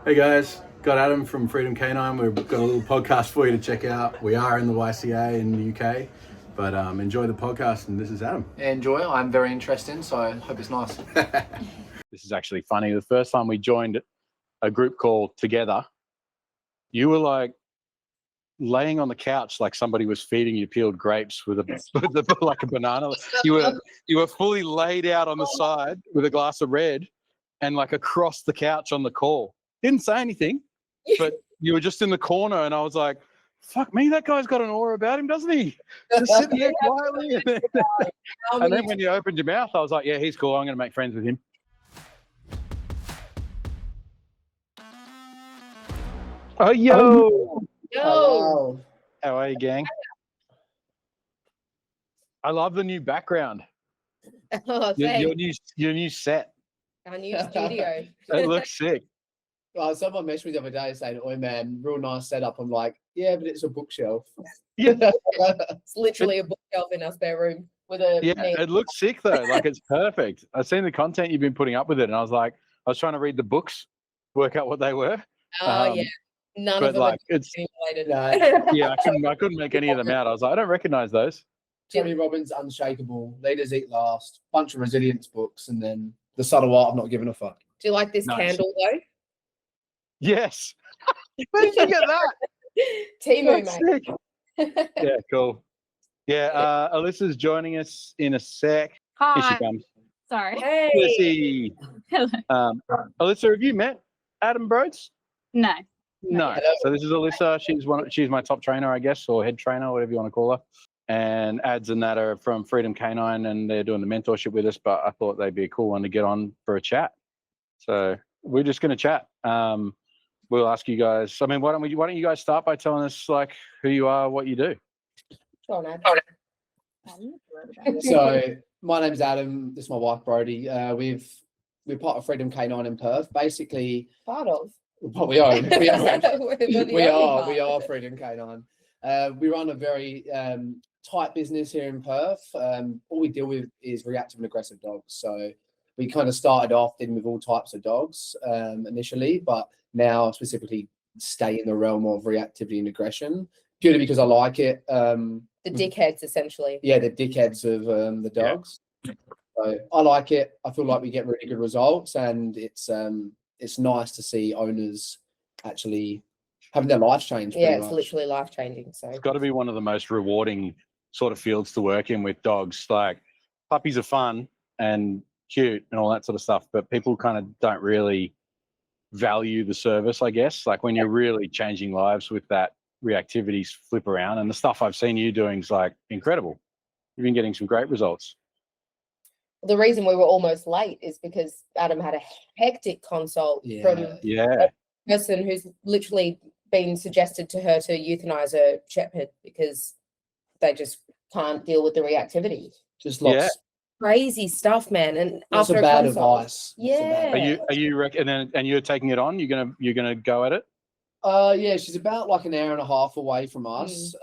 Hey guys, got Adam from Freedom Canine. We've got a little podcast for you to check out. We are in the YCA in the UK, but enjoy the podcast. And this is Adam. Enjoy. I'm very interested, so I hope it's nice. This is actually funny. The first time we joined a group call together, you were like laying on the couch like somebody was feeding you peeled grapes with like a banana. You were fully laid out on the side with a glass of red and like across the couch on the call. Didn't say anything, but you were just in the corner, and I was like, fuck me, that guy's got an aura about him, doesn't he? Just sitting there quietly. And then when you opened your mouth, I was like, yeah, he's cool. I'm going to make friends with him. Oh, yo. Yo. How are you, gang? I love the new background. Oh, Your new set. Our new studio. It looks sick. Well, someone messaged me the other day saying, "Oh man, real nice setup." I'm like, "Yeah, but it's a bookshelf." Yeah, It's literally a bookshelf in our spare room with a it looks sick though. Like it's perfect. I've seen the content you've been putting up with it, and I was trying to read the books, work out what they were. yeah. None of them like are it's related. yeah, I couldn't make any of them out. I was like, I don't recognize those. Tony Robbins' Unshakable, Leaders Eat Last, bunch of resilience books, and then The Subtle Art of Not Giving a Fuck. Do you like this candle though? Yes. Where did you get that? Timu, That's mate. sick. Yeah, cool. Yeah, Alyssa's joining us in a sec. Hi. Here she comes. Sorry. Hey. Lissy. Hello. Alyssa, have you met Adam Brodie? No. No. So this is Alyssa. She's my top trainer, I guess, or head trainer, whatever you want to call her. And Ads and that are from Freedom Canine, and they're doing the mentorship with us. But I thought they'd be a cool one to get on for a chat. So we're just going to chat. We'll ask you guys. I mean, why don't you guys start by telling us like who you are, what you do? Go on, Ad. So my name's Adam. This is my wife Brodie. We're part of Freedom Canine in Perth. Basically, Part of. well, we are We are Freedom Canine. We run a very tight business here in Perth. All we deal with is reactive and aggressive dogs. So we kind of started off dealing with all types of dogs initially, but now specifically stay in the realm of reactivity and aggression purely because I like it. The dickheads, essentially. Yeah, the dickheads of the dogs. Yeah. So I like it. I feel like we get really good results, and it's nice to see owners actually having their lives changed. Yeah, it's literally life changing. So It's got to be one of the most rewarding sort of fields to work in with dogs. Like puppies are fun and cute and all that sort of stuff, but people kind of don't really value the service, I guess. Like when you're really changing lives with that reactivity flip around, and the stuff I've seen you doing is like incredible. You've been getting some great results. the reason we were almost late is because Adam had a hectic consult from a person who's literally been suggested to her to euthanize a shepherd because they just can't deal with the reactivity. Just lots crazy stuff, man. And lots after of bad consult, advice. Yeah. Are you and you're taking it on? You're gonna go at it? Yeah, she's about like an hour and a half away from us.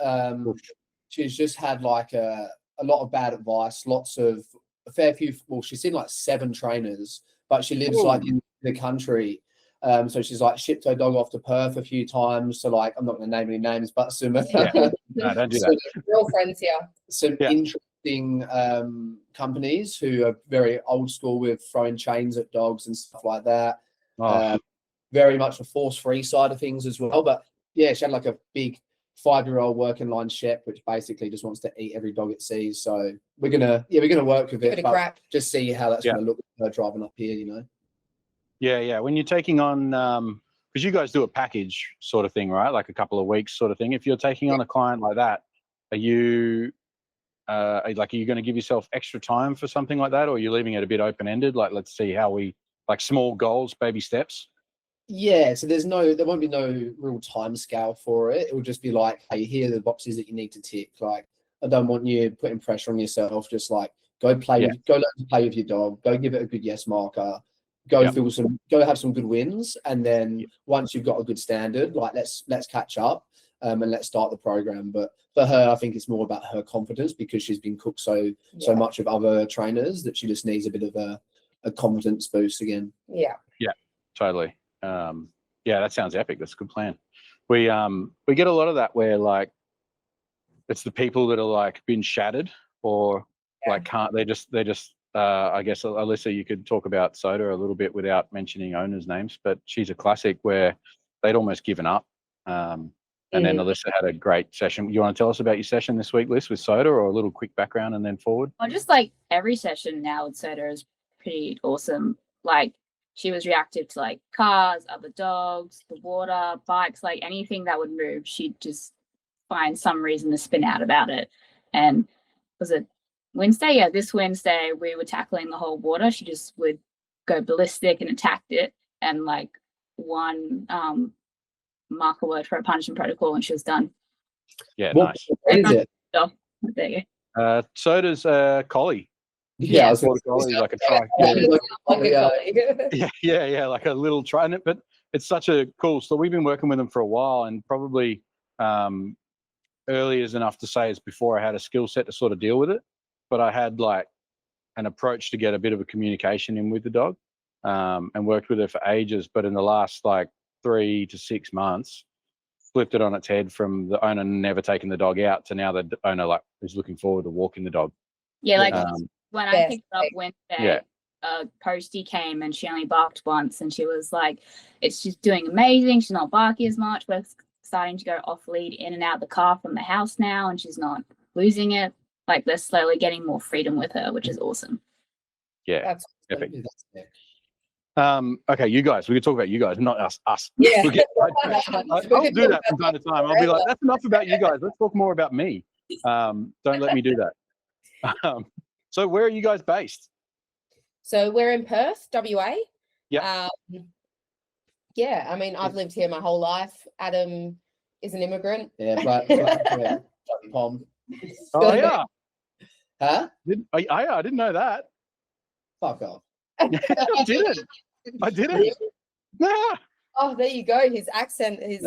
She's just had like a lot of bad advice, a fair few. Well, she's seen like 7 trainers, but she lives like in the country. So she's like shipped her dog off to Perth a few times. So like, I'm not going to name any names, but some No, don't do that. Real friends here. Some interesting companies who are very old school with throwing chains at dogs and stuff like that. Very much a force-free side of things as well. But yeah, she had like a big 5-year-old working line Shep, which basically just wants to eat every dog it sees. So we're gonna work with it, but just see how that's gonna look with her driving up here, you know. Yeah. When you're taking on, because you guys do a package sort of thing, right? Like a couple of weeks sort of thing. If you're taking on a client like that, are you going to give yourself extra time for something like that, or are you leaving it a bit open-ended? Like, let's see how we like small goals, baby steps. Yeah, so there won't be no real time scale for it. It will just be like, hey, here are the boxes that you need to tick. Like, I don't want you putting pressure on yourself. Just like go learn to play with your dog. Go give it a good yes marker. Go have some good wins, and then once you've got a good standard, like let's catch up and let's start the program. But for her, I think it's more about her confidence because she's been cooked so much with other trainers that she just needs a bit of a confidence boost again. Yeah. Yeah, totally. Yeah, that sounds epic. That's a good plan. We get a lot of that where like it's the people that are like been shattered or like can't they just I guess Alyssa, you could talk about Soda a little bit without mentioning owners' names, but she's a classic where they'd almost given up. And then Alyssa had a great session. You want to tell us about your session this week, Liz, with Soda, or a little quick background and then forward? Well, just like every session now with Soda is pretty awesome. Like she was reactive to like cars, other dogs, the water, bikes, like anything that would move. She'd just find some reason to spin out about it. And was it Wednesday? Yeah, this Wednesday we were tackling the whole water. She just would go ballistic and attacked it, and like one marker word for a punishment protocol, and she was done. Yeah, nice. What is it? Oh, there you go. Soda's collie. Yeah, I was collie, like a tri. Yeah, like a little tri. But it's such a cool. So we've been working with them for a while, and probably early is enough to say is before I had a skill set to sort of deal with it. But I had like an approach to get a bit of a communication in with the dog, and worked with her for ages. But in the last like 3 to 6 months, flipped it on its head from the owner never taking the dog out to now the owner like is looking forward to walking the dog. Yeah, like when I picked up Wednesday, Posty came and she only barked once, and she was like, she's doing amazing. She's not barking as much. We're starting to go off lead in and out of the car from the house now, and she's not losing it. Like they're slowly getting more freedom with her, which is awesome. Yeah, that's epic. Okay, you guys. We could talk about you guys, not us. Yeah. I'll do that from time to time. I'll be like, that's enough about you guys. Let's talk more about me. Don't let me do that. So where are you guys based? So we're in Perth, WA. Yeah. Yeah, I mean, I've lived here my whole life. Adam is an immigrant. Yeah, but Pom. Oh yeah. Huh? I didn't know that. Fuck off. I didn't. Nah. Oh, there you go. His accent is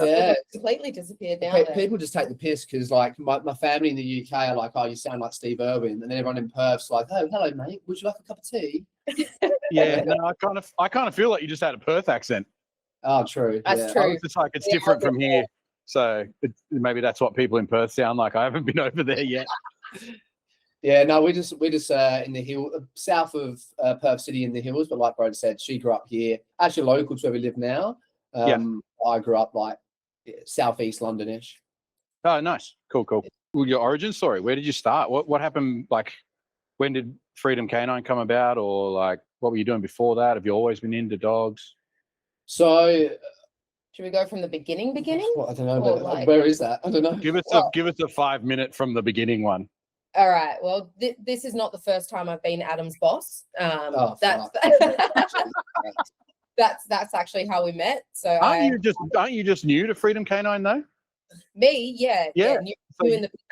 completely disappeared now. People just take the piss because, like, my family in the UK are like, "Oh, you sound like Steve Irwin," and then everyone in Perth's like, "Oh, hello, mate. Would you like a cup of tea?" Yeah, no, I kind of feel like you just had a Perth accent. Oh, true. That's true. It's like it's different from here, so maybe that's what people in Perth sound like. I haven't been over there yet. Yeah, no, we're just in the hill south of Perth City in the hills. But like Brodie said, she grew up here, actually local to where we live now. I grew up like southeast Londonish. Oh, nice, cool. Well, your origin story. Where did you start? What happened? Like, when did Freedom Canine come about, or like what were you doing before that? Have you always been into dogs? So, should we go from the beginning? Well, I don't know. But where is that? I don't know. Give us a 5 minute from the beginning one. All right. Well, this is not the first time I've been Adam's boss. That's actually how we met. So aren't you just new to Freedom Canine though? Me, yeah.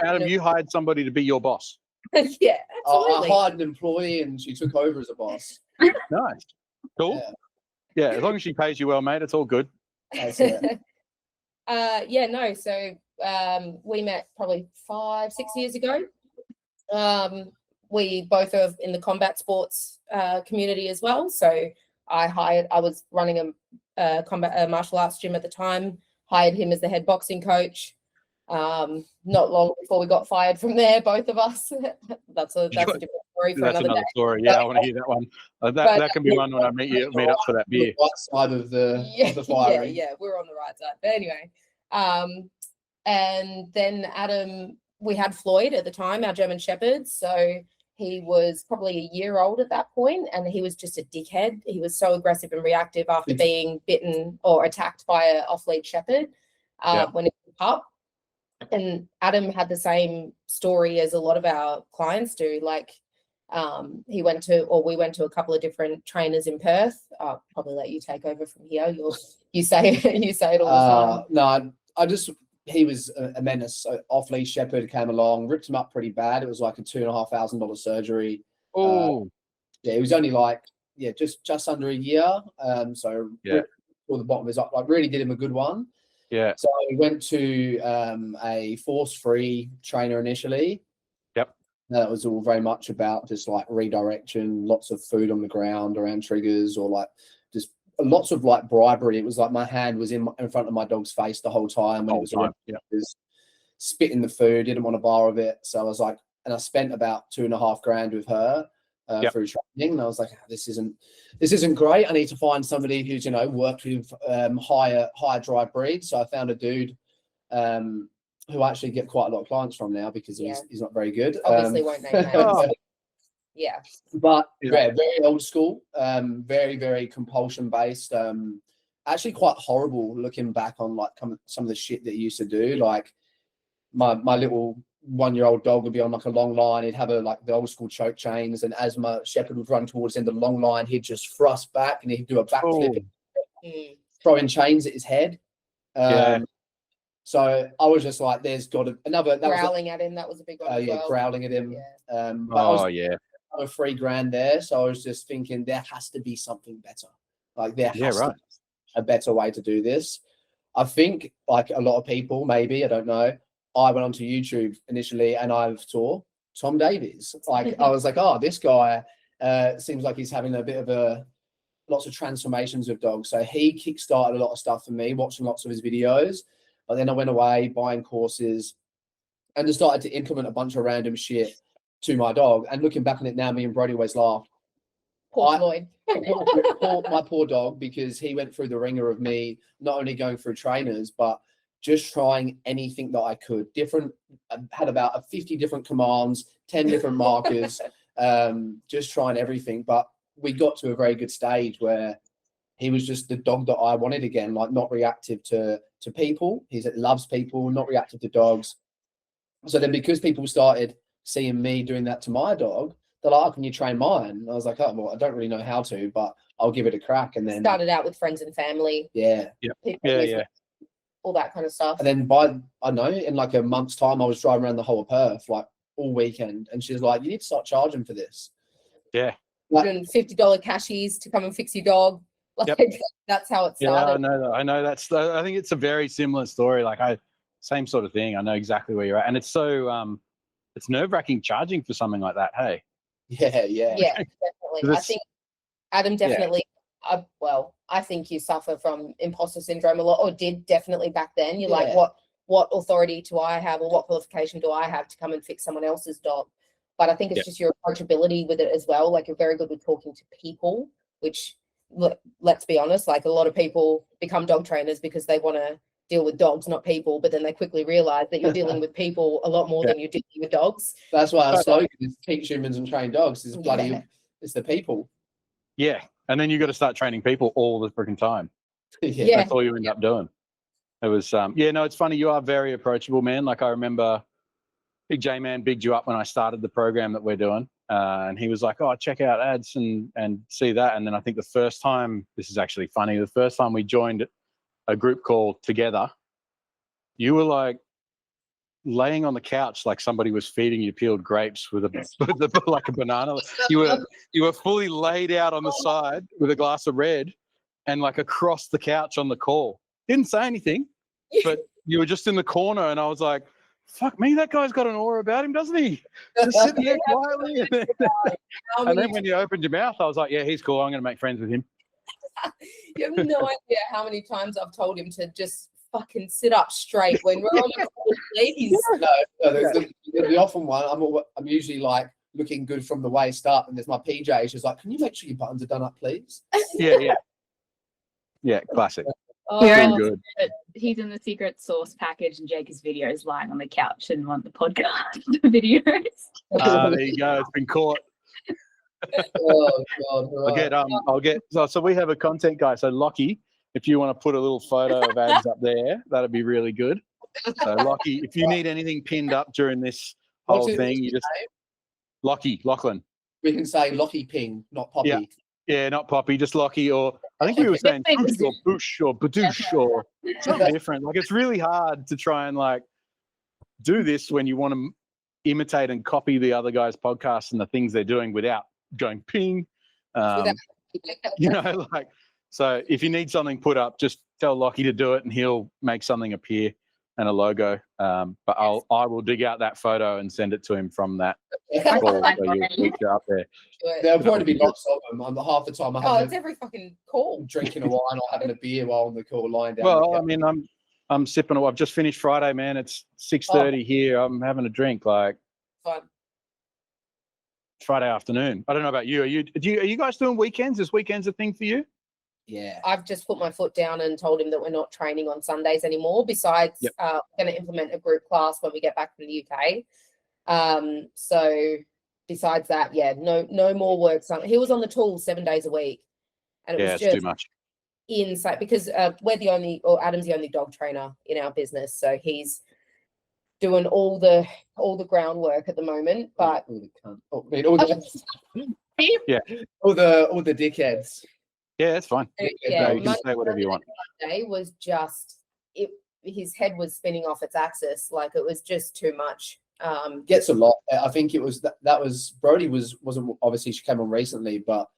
Adam, you hired somebody to be your boss. Yeah, absolutely. I hired an employee and she took over as a boss. Nice, cool. Yeah, as long as she pays you well, mate, it's all good. So we met probably 5-6 years ago. We both are in the combat sports community as well. So I was running a combat martial arts gym at the time, hired him as the head boxing coach. Not long before we got fired from there, both of us. That's a different story for another day. Story. Yeah, I want to hear that one. That can be one when I meet up for that beer. Right side of the firing. Yeah, we're on the right side. But anyway, and then Adam, we had Floyd at the time, our German Shepherd. So he was probably a year old at that point, and he was just a dickhead. He was so aggressive and reactive after being bitten or attacked by an off-lead shepherd when he was a pup. And Adam had the same story as a lot of our clients do. Like we went to a couple of different trainers in Perth. I'll probably let you take over from here. You say it all the time. No, he was a menace. So off-leash shepherd came along, ripped him up pretty bad. It was like a $2,500 surgery. Oh, it was only like just under a year. So for the bottom of his eye, like really did him a good one. Yeah. So we went to a force-free trainer initially. Yep. That was all very much about just like redirection, lots of food on the ground around triggers, or like just lots of like bribery. It was like my hand was in front of my dog's face the whole time when it was around. Yeah. It was spitting the food, didn't want a bar of it. So I was like, and I spent about $2,500 with her through training. And I was like, this isn't great. I need to find somebody who's, worked with higher drive breeds. So I found a dude who I actually get quite a lot of clients from now because he's not very good. Obviously won't name names. Yeah. But very old school, very, very compulsion based. Actually quite horrible looking back on like some of the shit that he used to do. Like my little 1-year-old dog would be on like a long line. He'd have like the old school choke chains, and as my shepherd would run towards the end of the long line, he'd just thrust back and he'd do a backflip, throwing chains at his head. So I was just like, there's got to another growling at him. That was a big one. Growling at him. Yeah. But I was $3,000 there, so I was just thinking there has to be something better. Like there has to be a better way to do this. I think like a lot of people, maybe, I don't know. I went onto YouTube initially and I saw Tom Davies. Like I was like, oh, this guy seems like he's having a bit of lots of transformations with dogs. So he kickstarted a lot of stuff for me, watching lots of his videos. But then I went away buying courses and just started to implement a bunch of random shit to my dog. And looking back on it now, me and Brodie always laugh. Poor Floyd. My poor dog, because he went through the ringer of me not only going through trainers, but just trying anything that I could. I had about 50 different commands, 10 different markers, just trying everything. But we got to a very good stage where he was just the dog that I wanted again, like not reactive to people. He loves people, not reactive to dogs. So then because people started seeing me doing that to my dog, they're like, how can you train mine? And I was like, oh, well, I don't really know how to, but I'll give it a crack. And then started out with friends and family. All that kind of stuff. And then in like a month's time, I was driving around the whole of Perth, like all weekend. And she's like, you need to start charging for this. Yeah. Like, $50 cashies to come and fix your dog. Like that's how it started. Yeah, I know. I think it's a very similar story. Like same sort of thing. I know exactly where you're at. And it's so, it's nerve-wracking charging for something like that. Hey. Yeah, definitely. I think Adam definitely. I think you suffer from imposter syndrome a lot, or did definitely back then. You're like, what authority do I have, or what qualification do I have to come and fix someone else's dog? But I think it's just your approachability with it as well. Like you're very good with talking to people, which let's be honest, like a lot of people become dog trainers because they want to deal with dogs, not people, but then they quickly realize that you're dealing with people a lot more than you're dealing with dogs. That's why our slogan is teach humans and train dogs. Is bloody it's the people. Yeah. And then you got to start training people all the freaking time. That's all you end up doing. It was it's funny. You are very approachable, man. Like I remember Big J Man bigged you up when I started the program that we're doing. And he was like, oh, check out ads and see that. And then I think the first time we joined a group call together, you were like laying on the couch like somebody was feeding you peeled grapes with like a banana. You were fully laid out on the side with a glass of red and like across the couch on the call. Didn't say anything, but you were just in the corner, and I was like, fuck me, that guy's got an aura about him, doesn't he? Just sitting there quietly. And then when you opened your mouth, I was like, yeah, he's cool. I'm going to make friends with him. You have no idea how many times I've told him to just fucking sit up straight when we're on the call, please. No, the often one, I'm usually like looking good from the waist up, and there's my PJ. She's like, can you make sure your buttons are done up, please? Yeah, classic. Good. He's in the secret sauce package, and Jake is videos lying on the couch and want the podcast videos. There you go. It's been caught. Oh God! I'll get. So we have a content guy. So Lockie, if you want to put a little photo of ads up there, that'd be really good. So Lockie, if you need anything pinned up during this whole thing, you just Lachlan. We can say Lockie Ping, not Poppy. Yeah, not Poppy, just Lockie, or I think we were saying Bush or Bush or Badoosh or something different. Like it's really hard to try and like do this when you want to imitate and copy the other guys' podcasts and the things they're doing without going ping. So if you need something put up, just tell Lockie to do it and he'll make something appear. and a logo. But I will dig out that photo and send it to him from that call. So you'll feature up there. There'll probably be lots of them. Half the time it's every fucking call. Drinking a wine or having a beer while on the call, lying down. Well, I mean, I'm sipping. I've just finished Friday, man. It's 6:30 here. I'm having a drink, like Fun. Friday afternoon. I don't know about you. Are you guys doing weekends? Is weekends a thing for you? Yeah. I've just put my foot down and told him that we're not training on Sundays anymore. Besides, we're going to implement a group class when we get back from the UK. So besides that, no more work. He was on the tools 7 days a week, and it was just too much. Inside because Adam's the only dog trainer in our business, so he's doing all the groundwork at the moment. But all the dickheads. Yeah, that's fine. Yeah, you can say whatever you want. Monday was just his head was spinning off its axis, like it was just too much. Gets a lot. I think it was that was Brodie wasn't obviously, she came on recently, but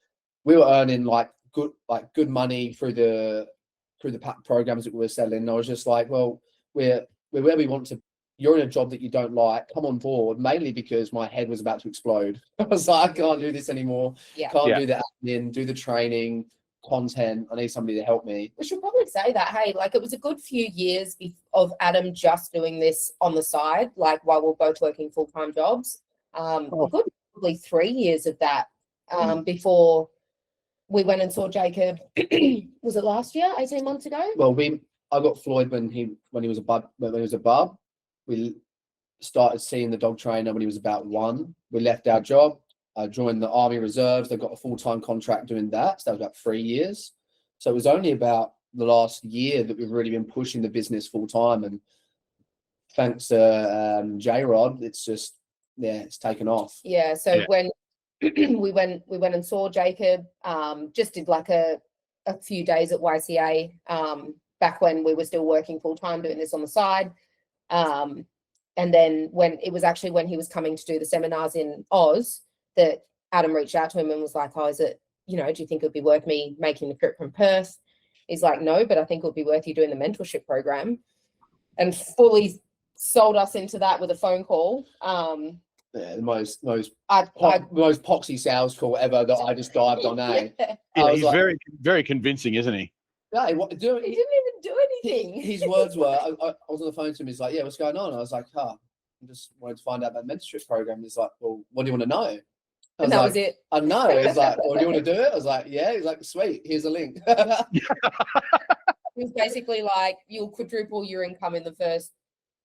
we were earning good money through the programs that we were selling. And I was just like, well, we're where we want to. You're in a job that you don't like. Come on board. Mainly because my head was about to explode. I was like, I can't do this anymore. Can't do the admin, do the training, content. I need somebody to help me. We should probably say that. Hey, like it was a good few years of Adam just doing this on the side, like while we're both working full-time jobs. A good probably 3 years of that before we went and saw Jacob. Was it last year? 18 months ago? Well, I got Floyd when he was a bub. We started seeing the dog trainer when he was about 1. We left our job. I joined the Army Reserves. They got a full-time contract doing that. So that was about 3 years. So it was only about the last year that we've really been pushing the business full-time. And thanks to J-Rod, it's just, it's taken off. Yeah. So when we went and saw Jacob, just did like a few days at YCA back when we were still working full-time doing this on the side. And then when he was coming to do the seminars in Oz, that Adam reached out to him and was like, oh, is it, do you think it'd be worth me making the trip from Perth? He's like, no, but I think it would be worth you doing the mentorship program, and fully sold us into that with a phone call. The most poxy sales call ever that I just dived on. He's very, very convincing, isn't he? Yeah, he didn't even do anything. His words were, I was on the phone to him. He's like, yeah, what's going on? I was like, I just wanted to find out about the mentorship program. He's like, well, what do you want to know? And that was it. I know. He's like, well, do you want to do it? I was like, yeah. He's like, sweet, here's a link. It was basically like, you'll quadruple your income in the first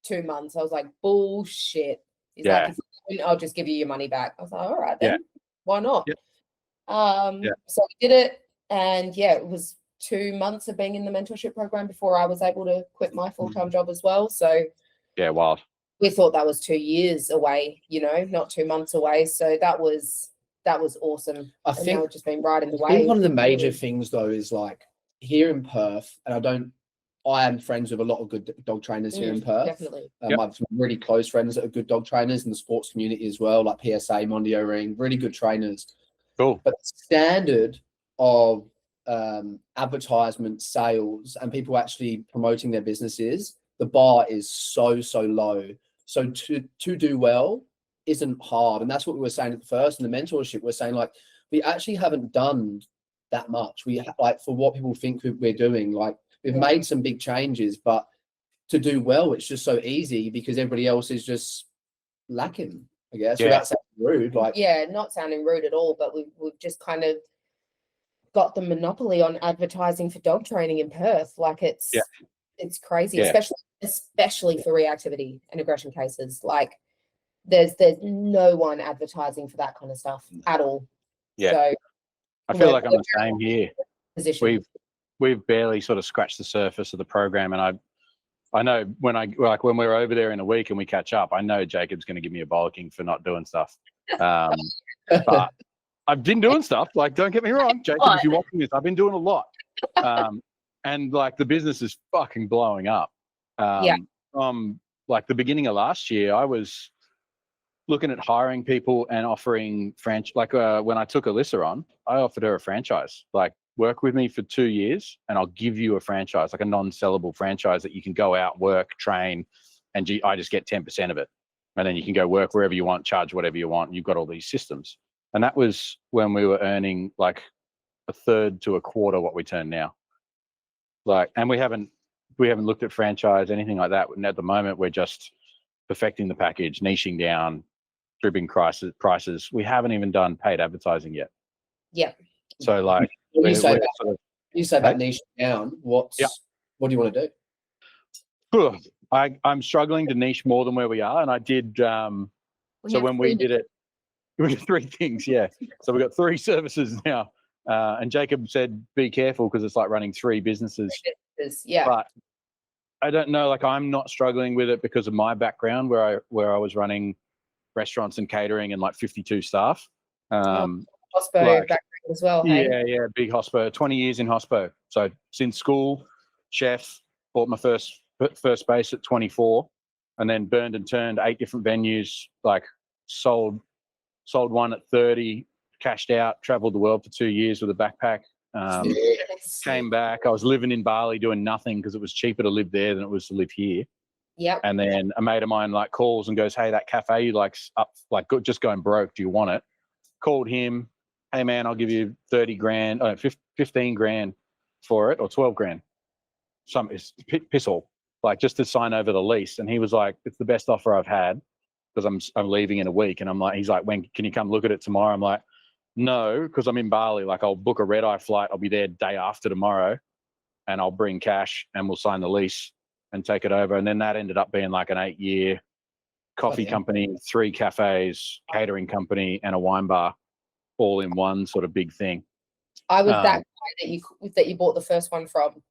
2 months. I was like, bullshit. He's like, I'll just give you your money back. I was like, all right then, why not? So we did it, and it was 2 months of being in the mentorship program before I was able to quit my full-time job as well. So wild. We thought that was 2 years away, not 2 months away. So that was awesome. I think it's just been right in the way. I think one of the major things though is like here in Perth, and I am friends with a lot of good dog trainers here in Perth. Definitely. I have some really close friends that are good dog trainers in the sports community as well, like PSA, Mondio Ring, really good trainers. Cool. But the standard of advertisement, sales, and people actually promoting their businesses, the bar is so low. So to do well isn't hard. And that's what we were saying at first in the mentorship. We're saying like, we actually haven't done that much. We like for what people think we're doing, like we've made some big changes, but to do well, it's just so easy because everybody else is just lacking, I guess. Without sounding rude. Not sounding rude at all, but we've just kind of got the monopoly on advertising for dog training in Perth. Like it's crazy, especially for reactivity and aggression cases. Like there's no one advertising for that kind of stuff at all. So I feel like I'm the same here. We've barely sort of scratched the surface of the program, and I know when we're over there in a week and we catch up, I know Jacob's going to give me a bollocking for not doing stuff. But I've been doing stuff. Like, don't get me wrong, Jacob, if you're watching this, I've been doing a lot. And like the business is fucking blowing up. From like the beginning of last year, I was looking at hiring people and offering franchise. Like when I took Alyssa on, I offered her a franchise. Like work with me for 2 years and I'll give you a franchise, like a non-sellable franchise that you can go out, work, train, and I just get 10% of it. And then you can go work wherever you want, charge whatever you want. You've got all these systems. And that was when we were earning like a third to a quarter what we turn now. Like, and we haven't looked at franchise, anything like that. And at the moment, we're just perfecting the package, niching down, dribbling prices. We haven't even done paid advertising yet. Yeah. So like, you say that niche down. What do you want to do? I'm struggling to niche more than where we are, and I did. So when we did it, we did 3 things. Yeah. So we got 3 services now, and Jacob said, "Be careful because it's like running 3 businesses." Yeah. But I don't know. Like, I'm not struggling with it because of my background, where I was running restaurants and catering and like 52 staff. Hospo like, background as well. Hey? Yeah, big hospo. 20 years in hospo. So since school, chef, bought my first space at 24, and then burned and turned 8 different venues. Like sold one at 30, cashed out, traveled the world for 2 years with a backpack. Came back. I was living in Bali doing nothing because it was cheaper to live there than it was to live here. Yep. And then a mate of mine like calls and goes, "Hey, that cafe you like's up, like just going broke. Do you want it?" Called him. "Hey man, I'll give you 30 grand, 15 grand for it, or 12 grand. It's piss all, like just to sign over the lease." And he was like, "It's the best offer I've had because I'm leaving in a week." And I'm like, he's like, "When can you come look at it tomorrow?" I'm like, "No, because I'm in Bali. Like I'll book a red-eye flight. I'll be there day after tomorrow, and I'll bring cash and we'll sign the lease and take it over." And then that ended up being like an 8-year coffee company, 3 cafes, catering company, and a wine bar, all in one sort of big thing. I was that guy that you bought the first one from.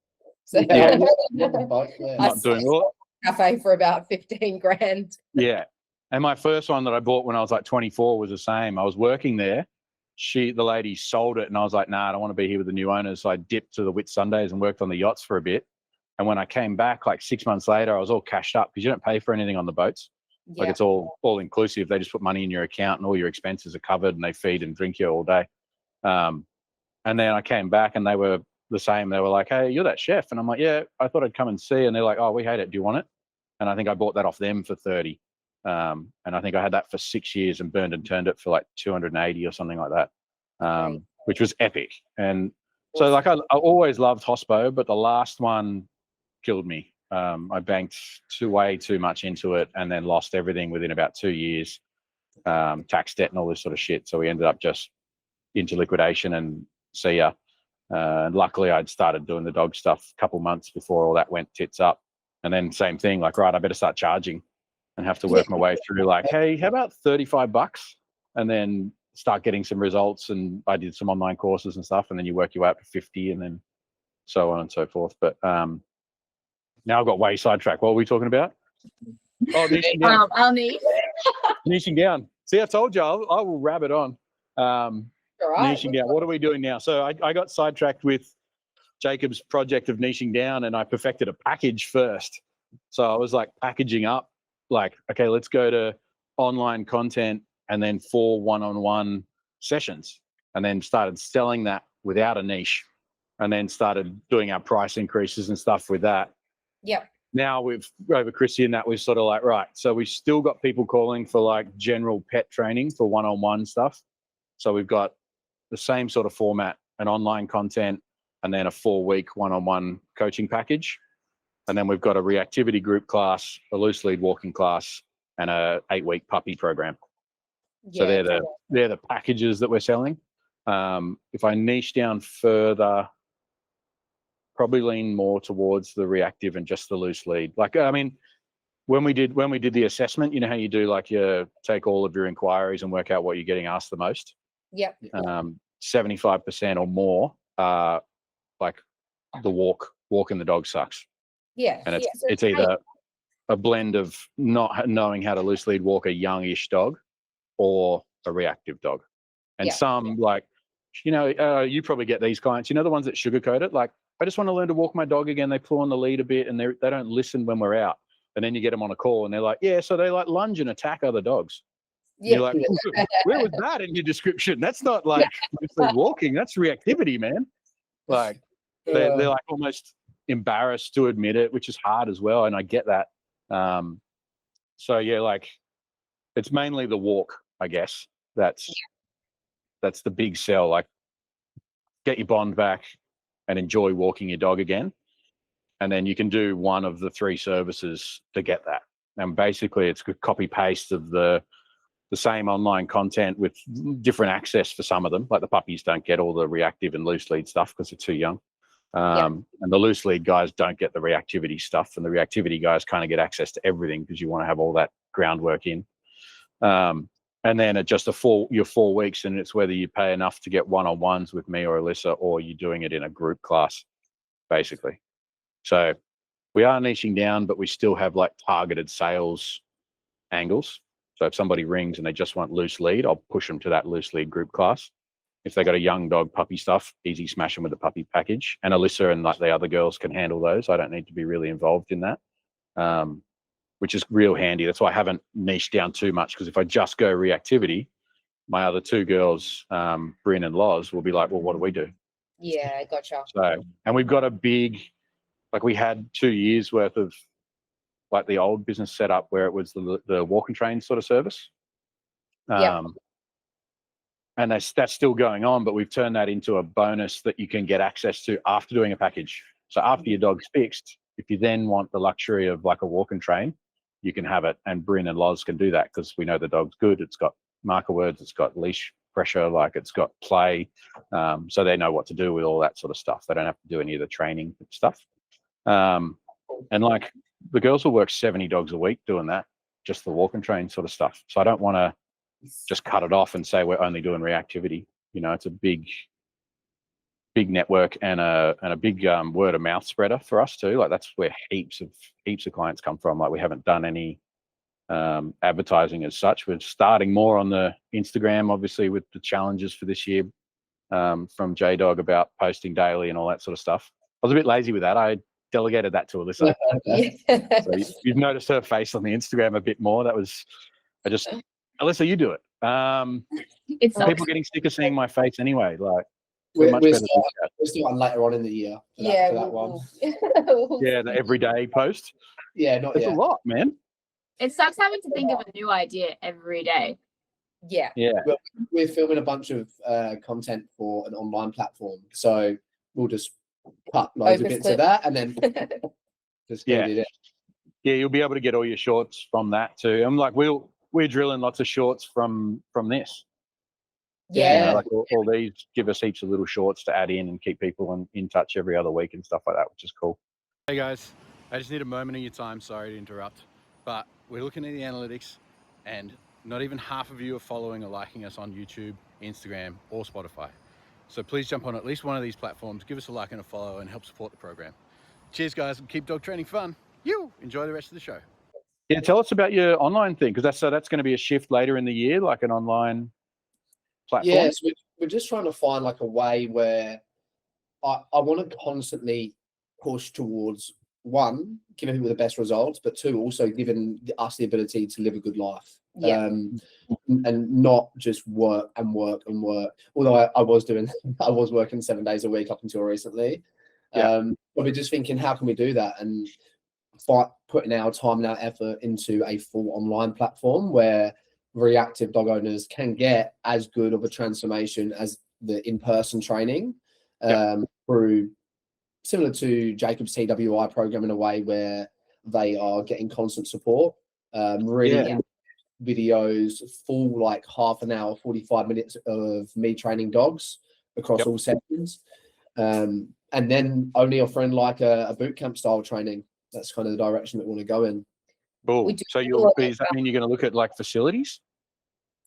So Not doing all cafe for about 15 grand. Yeah. And my first one that I bought when I was like 24 was the same. I was working there. The lady sold it, and I was like, "Nah, I don't want to be here with the new owners." So I dipped to the Whitsundays and worked on the yachts for a bit. And when I came back like 6 months later, I was all cashed up because you don't pay for anything on the boats. Yeah. Like it's all inclusive. They just put money in your account and all your expenses are covered, and they feed and drink you all day. And then I came back and they were the same. They were like, "Hey, you're that chef." And I'm like, "Yeah, I thought I'd come and see." And they're like, "Oh, we hate it. Do you want it?" And I think I bought that off them for 30. And I think I had that for 6 years and burned and turned it for like 280 or something like that, which was epic. And so like I always loved hospo, but the last one killed me. I banked way too much into it and then lost everything within about 2 years, tax debt and all this sort of shit. So we ended up just into liquidation and see ya. And luckily I'd started doing the dog stuff a couple months before all that went tits up. And then same thing, like, right, I better start charging and have to work my way through like, "Hey, how about $35?" And then start getting some results. And I did some online courses and stuff, and then you work your way up to 50 and then so on and so forth. But now I've got way sidetracked. What were we talking about? Oh, niching down. I'll need. Niching down. See, I told you I will rabbit on. All right. Niching down. What are we doing now? So I got sidetracked with Jacob's project of niching down, and I perfected a package first. So I was like packaging up, like, okay, let's go to online content and then 4 one-on-one sessions, and then started selling that without a niche, and then started doing our price increases and stuff with that. Yep. Now we've over Chrissy and that, we've sort of like, right, so we've still got people calling for like general pet training for one-on-one stuff. So we've got the same sort of format, an online content, and then a 4-week one-on-one coaching package. And then we've got a reactivity group class, a loose lead walking class, and a 8-week puppy program. So they're the packages that we're selling. If I niche down further, probably lean more towards the reactive and just the loose lead. Like, I mean, when we did the assessment, you know how you do, like, you take all of your inquiries and work out what you're getting asked the most. Yep. 75% or more are like the walking the dog sucks. Yeah. And it's either a blend of not knowing how to loose lead walk a youngish dog or a reactive dog. And some, like, you know, you probably get these clients, you know, the ones that sugarcoat it, like, "I just want to learn to walk my dog again." They pull on the lead a bit and they don't listen when we're out. And then you get them on a call and they're like, "Yeah, so they like lunge and attack other dogs." Yeah. You're like, "Where was that in your description? That's not like loose lead walking. That's reactivity, man." Like they're like almost embarrassed to admit it, which is hard as well, and I get that. So yeah, like it's mainly the walk, I guess. That's the big sell. Like get your bond back and enjoy walking your dog again. And then you can do one of the 3 services to get that. And basically it's a copy paste of the same online content with different access for some of them. Like the puppies don't get all the reactive and loose lead stuff because they're too young. And the loose lead guys don't get the reactivity stuff, and the reactivity guys kind of get access to everything because you want to have all that groundwork in. And then at just your 4 weeks, and it's whether you pay enough to get one-on-ones with me or Alyssa, or you're doing it in a group class, basically. So we are niching down, but we still have like targeted sales angles. So if somebody rings and they just want loose lead, I'll push them to that loose lead group class. If they got a young dog puppy stuff, easy smash them with the puppy package. And Alyssa and like the other girls can handle those. I don't need to be really involved in that, which is real handy. That's why I haven't niched down too much, because if I just go reactivity, my other 2 girls, Bryn and Loz, will be like, well, what do we do? Yeah, gotcha. So, and we've got a big, like we had 2 years worth of like the old business setup where it was the walk and train sort of service. And that's still going on, but we've turned that into a bonus that you can get access to after doing a package. So after your dog's fixed, if you then want the luxury of like a walk and train, you can have it. And Bryn and Loz can do that because we know the dog's good. It's got marker words, it's got leash pressure, like it's got play. So they know what to do with all that sort of stuff. They don't have to do any of the training stuff. And like the girls will work 70 dogs a week doing that, just the walk and train sort of stuff. So I don't want to just cut it off and say we're only doing reactivity. You know, it's a big network and a big word of mouth spreader for us too. Like that's where heaps of clients come from. Like we haven't done any advertising as such. We're starting more on the Instagram, obviously, with the challenges for this year from J-Dog about posting daily and all that sort of stuff. I was a bit lazy with that. I delegated that to Alyssa. So you've noticed her face on the Instagram a bit more. Alyssa, you do it. It's people getting sick of seeing my face anyway. Like we're still later on in the year for that one. Yeah, the everyday post. Yeah, not it's a lot, man. It sucks having to think of a new idea every day. Yeah. We're filming a bunch of content for an online platform, so we'll just cut loads of bits of that and then just get it in. Yeah, you'll be able to get all your shorts from that too. I'm like, we're drilling lots of shorts from this. Yeah. You know, like all these give us heaps of little shorts to add in and keep people in touch every other week and stuff like that, which is cool. Hey guys, I just need a moment of your time. Sorry to interrupt, but we're looking at the analytics and not even half of you are following or liking us on YouTube, Instagram, or Spotify. So please jump on at least one of these platforms, give us a like and a follow, and help support the program. Cheers guys, and keep dog training fun. Enjoy the rest of the show. Yeah, tell us about your online thing, because that's going to be a shift later in the year, like an online platform. Yes, we're just trying to find like a way where I want to constantly push towards, one, giving people the best results, but two, also giving us the ability to live a good life. And not just work and work and work. Although I was working 7 days a week up until recently. But we're just thinking, how can we do that? And putting our time and our effort into a full online platform where reactive dog owners can get as good of a transformation as the in-person training through, similar to Jacob's TWI program, in a way where they are getting constant support, videos, full like half an hour, 45 minutes of me training dogs across all sessions, and then only offering like a boot camp style training. That's kind of the direction that we want to go in. Cool. So does that mean you're going to look at like facilities?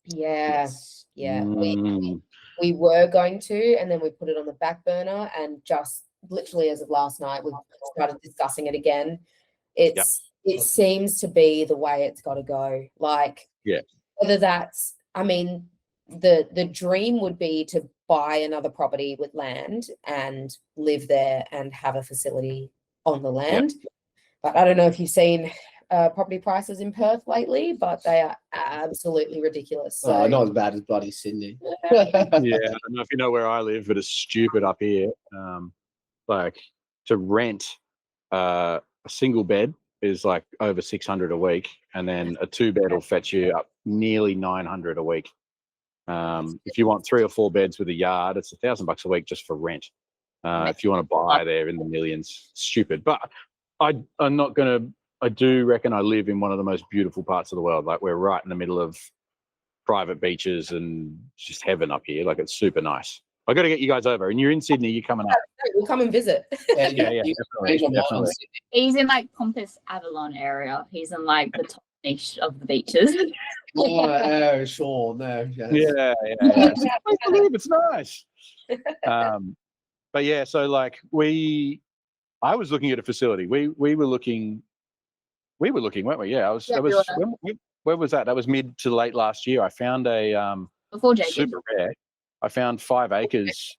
Yes. We were going to, and then we put it on the back burner, and just literally as of last night, we started discussing it again. It seems to be the way it's got to go. Like, whether that's, I mean, the dream would be to buy another property with land and live there and have a facility on the land. But I don't know if you've seen property prices in Perth lately, but they are absolutely ridiculous. So not as bad as bloody Sydney. Yeah, I don't know if you know where I live, but it's stupid up here. Like to rent a single bed is like over 600 a week, and then a 2-bed will fetch you up nearly 900 a week. If you want 3 or 4 beds with a yard, it's $1,000 a week just for rent. If you want to buy, they're in the millions. Stupid, but I'm not gonna. I do reckon I live in one of the most beautiful parts of the world. Like we're right in the middle of private beaches and just heaven up here. Like it's super nice. I got to get you guys over, and you're in Sydney. You're coming up. we'll come and visit. Yeah, definitely. He's in like Compass Avalon area. He's in like the top niche of the beaches. Oh, sure, no. Yeah. It's nice. But yeah, so like I was looking at a facility. We were looking, weren't we? Yeah, where was that? That was mid to late last year. I found a Before Jacob. super rare. I found 5 acres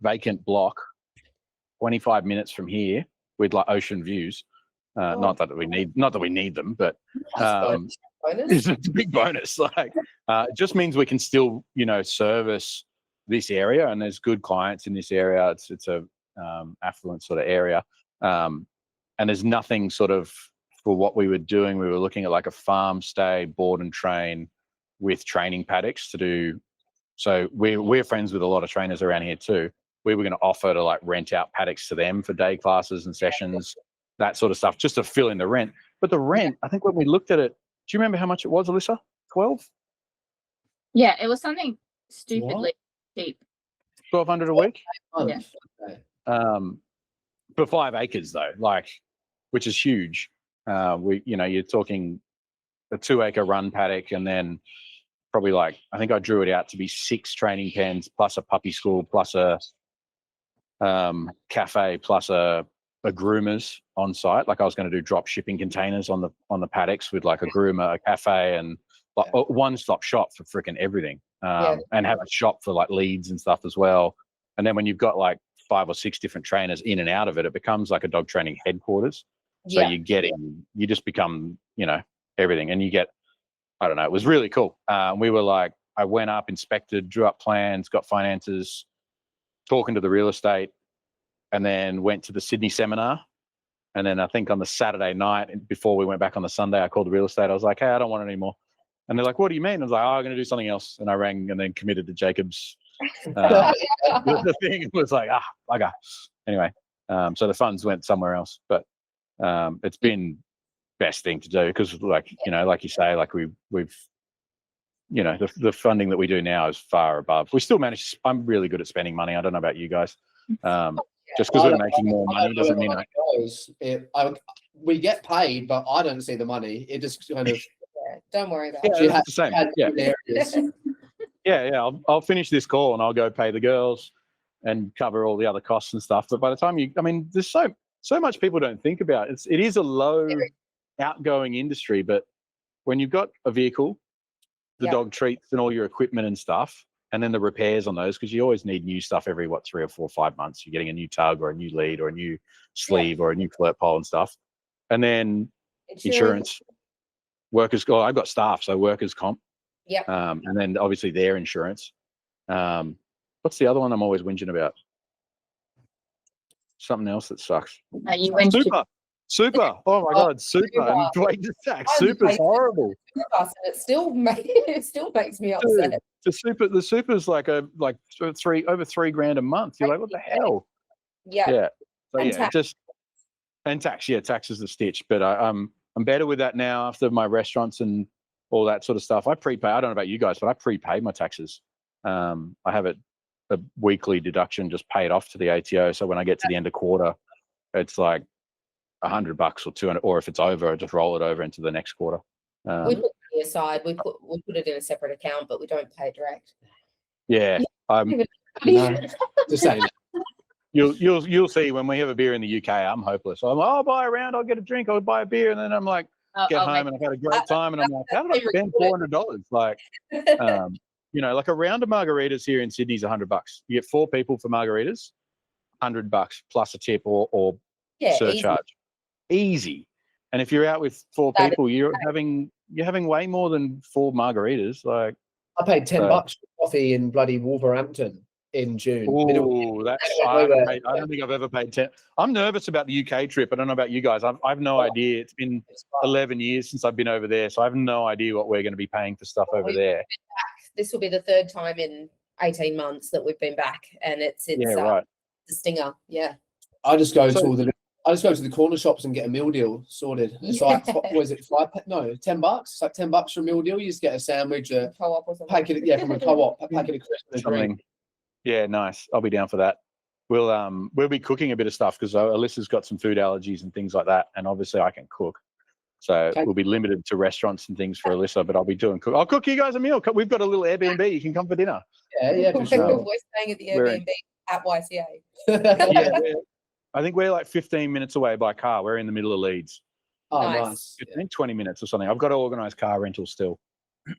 vacant block, 25 minutes from here with like ocean views. Not that we need them, but it's a big bonus. Like it just means we can still, service this area, and there's good clients in this area. It's a affluent sort of area, and there's nothing sort of for what we were doing. We were looking at like a farm stay, board and train with training paddocks to do. So we're friends with a lot of trainers around here too. We were going to offer to like rent out paddocks to them for day classes and sessions, that sort of stuff, just to fill in the rent. But the rent, I think when we looked at it, do you remember how much it was, Alyssa? 12? Yeah, it was something stupidly cheap. 1,200 a week? Yeah. For 5 acres though, like, which is huge. You're talking a 2-acre run paddock, and then probably like, I think I drew it out to be 6 training pens plus a puppy school plus a cafe plus a groomers on site. Like I was going to do drop shipping containers on the paddocks with like a groomer, a cafe, and like a one-stop shop for freaking everything. And have a shop for like leads and stuff as well. And then when you've got like 5 or 6 different trainers in and out of it, it becomes like a dog training headquarters. So you just become, everything, and you get, I don't know, it was really cool. We were like, I went up, inspected, drew up plans, got finances, talking to the real estate, and then went to the Sydney seminar. And then I think on the Saturday night, before we went back on the Sunday, I called the real estate. I was like, hey, I don't want it anymore. And they're like, what do you mean? I was like, I'm going to do something else. And I rang and then committed to Jacob's the thing. It was like, bugger. Anyway, so the funds went somewhere else. But it's been best thing to do because, like, like you say, like we've the funding that we do now is far above. We still manage. I'm really good at spending money. I don't know about you guys. Just because we're making more money doesn't mean we get paid, but I don't see the money. It just kind of. Don't worry about it. Yeah, it's the same. Yeah. I'll finish this call and I'll go pay the girls and cover all the other costs and stuff. But by the time there's so much people don't think about. It is a low outgoing industry, but when you've got a vehicle, the dog treats and all your equipment and stuff, and then the repairs on those, because you always need new stuff every 3 or 4 or 5 months. You're getting a new tug or a new lead or a new sleeve or a new flirt pole and stuff, and then insurance. Workers, I've got staff, so workers comp. And then obviously their insurance. What's the other one I'm always whinging about? Something else that sucks. Super. Oh my God, super. And wage tax. Super's horrible. It still makes me upset. Dude, the super's like over $3,000 a month. You're like, what the hell? Yeah. So and tax. Yeah, tax is the stitch. But I'm better with that now after my restaurants and all that sort of stuff. I prepay. I don't know about you guys, but I prepay my taxes. I have a weekly deduction just paid off to the ATO. So when I get to the end of quarter, it's like $100 or $200, or if it's over, I just roll it over into the next quarter. We put it aside. We put it in a separate account, but we don't pay direct. Yeah, just saying. You'll see when we have a beer in the UK, I'm hopeless. I'm like, I'll buy a round, I'll get a drink, I'll buy a beer, and then I'm like, get home and I've had a great time, and I'm like, how did I spend $400? Like, like a round of margaritas here in Sydney is $100. You get 4 people for margaritas, $100 plus a tip or surcharge. Easy. And if you're out with 4 people, you're having way more than 4 margaritas. Like, I paid $10 for coffee in bloody Wolverhampton in June. Oh, I don't think I've ever paid 10. I'm nervous about the UK trip. I don't know about you guys. I've no idea. It's been 11 years since I've been over there, so I have no idea what we're going to be paying for stuff over there. This will be the 3rd time in 18 months that we've been back, and it's right. The stinger. Yeah. I just go to the corner shops and get a meal deal sorted. It's like, what is it? $10. It's like $10 for a meal deal. You just get a sandwich, a co-op or something. packet, from a co-op, a packet of crisps and a drink. Yeah, nice. I'll be down for that. We'll be cooking a bit of stuff because Alyssa's got some food allergies and things like that, and obviously I can cook. So we'll be limited to restaurants and things for Alyssa, but I'll be doing I'll cook you guys a meal. We've got a little Airbnb. You can come for dinner. Yeah, for sure. We're staying at the Airbnb at YCA. Yeah, I think we're like 15 minutes away by car. We're in the middle of Leeds. Oh, nice. 15, 20 minutes or something. I've got to organise car rental still.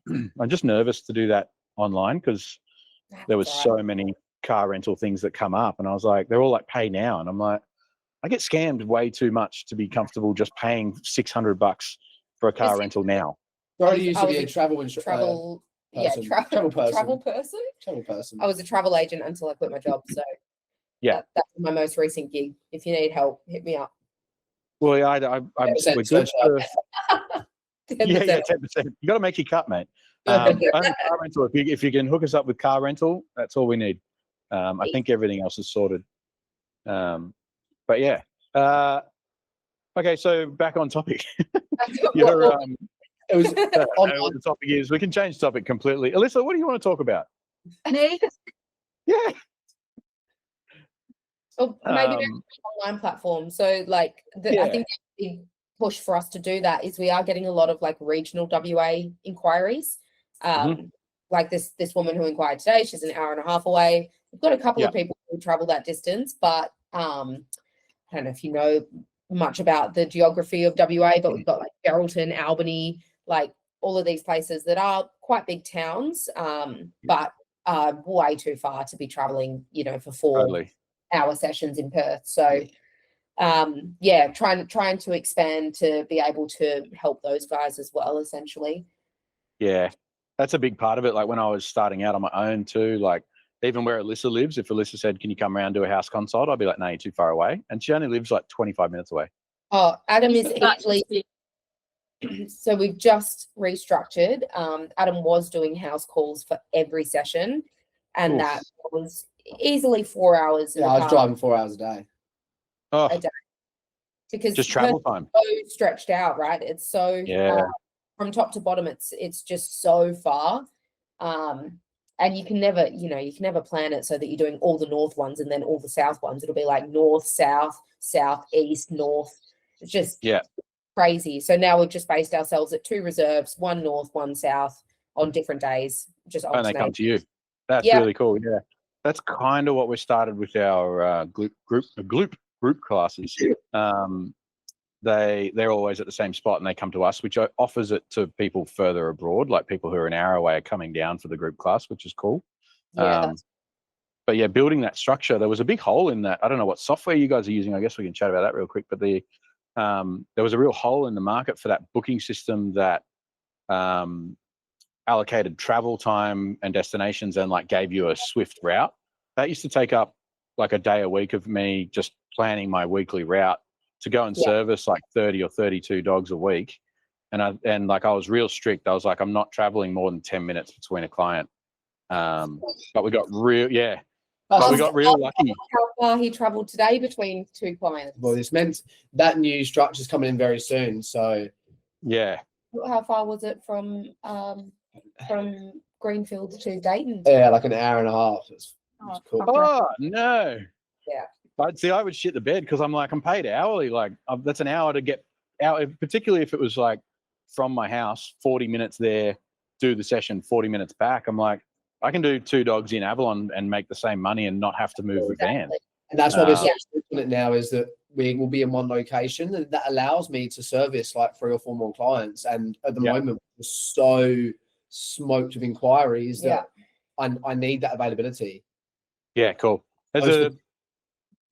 I'm just nervous to do that online because there was so many car rental things that come up, and I was like, they're all like pay now, and I'm like, I get scammed way too much to be comfortable just paying $600 for a car rental now. Brodie used to be a travel person. Travel person. I was a travel agent until I quit my job, so that's my most recent gig. If you need help, hit me up. Well, yeah, we're good for 10%. Yeah, 10%. You got to make your cut, mate. Only car rental. If you can hook us up with car rental, that's all we need. I think everything else is sorted. But yeah. Okay, so back on topic. It was what the topic is. We can change topic completely. Alyssa, what do you want to talk about? Me? Yeah. Or maybe an online platform. So like I think the big push for us to do that is we are getting a lot of like regional WA inquiries. Like this woman who inquired today, she's an hour and a half away. We've got a couple of people who travel that distance, but I don't know if you know much about the geography of WA, but we've got like Geraldton, Albany, like all of these places that are quite big towns, but way too far to be traveling, for 4-hour sessions in Perth. So trying to expand to be able to help those guys as well, essentially. Yeah, that's a big part of it. Like when I was starting out on my own too, like even where Alyssa lives, if Alyssa said, can you come around and do a house consult? I'd be like, no, you're too far away. And she only lives like 25 minutes away. Oh, Adam is actually... So we've just restructured. Adam was doing house calls for every session, and that was easily 4 hours. Yeah, I was driving 4 hours a day. A day. Because just travel time. So stretched out, right? It's so from top to bottom. It's just so far, and you can never plan it so that you're doing all the north ones and then all the south ones. It'll be like north, south, east, north. It's just crazy. So now we've just based ourselves at 2 reserves, 1 north, 1 south on different days. Just and they come to you. That's really cool. Yeah, that's kind of what we started with our group classes. They're always at the same spot and they come to us, which offers it to people further abroad, like people who are an hour away are coming down for the group class, which is cool. But yeah, building that structure, there was a big hole in that. I don't know what software you guys are using. I guess we can chat about that real quick. But there was a real hole in the market for that booking system that allocated travel time and destinations and like gave you a swift route. That used to take up like a day a week of me just planning my weekly route to go and service like 30 or 32 dogs a week. And I was real strict. I was like, I'm not traveling more than 10 minutes between a client. But we got real lucky. How far he traveled today between 2 clients. Well, this meant that new structure's coming in very soon. So yeah. How far was it from Greenfield to Dayton? Yeah, like an hour and a half. It's cool. Oh no. Yeah. But see, I would shit the bed because I'm paid hourly. Like that's an hour to get out, particularly if it was like from my house, 40 minutes there, do the session, 40 minutes back. I'm like, I can do 2 dogs in Avalon and make the same money and not have to move the van. And that's what we're so on it now, is that we will be in one location, and that allows me to service like 3 or 4 more clients. And at the moment, we're so smoked with inquiries that I need that availability. Yeah, cool. Has the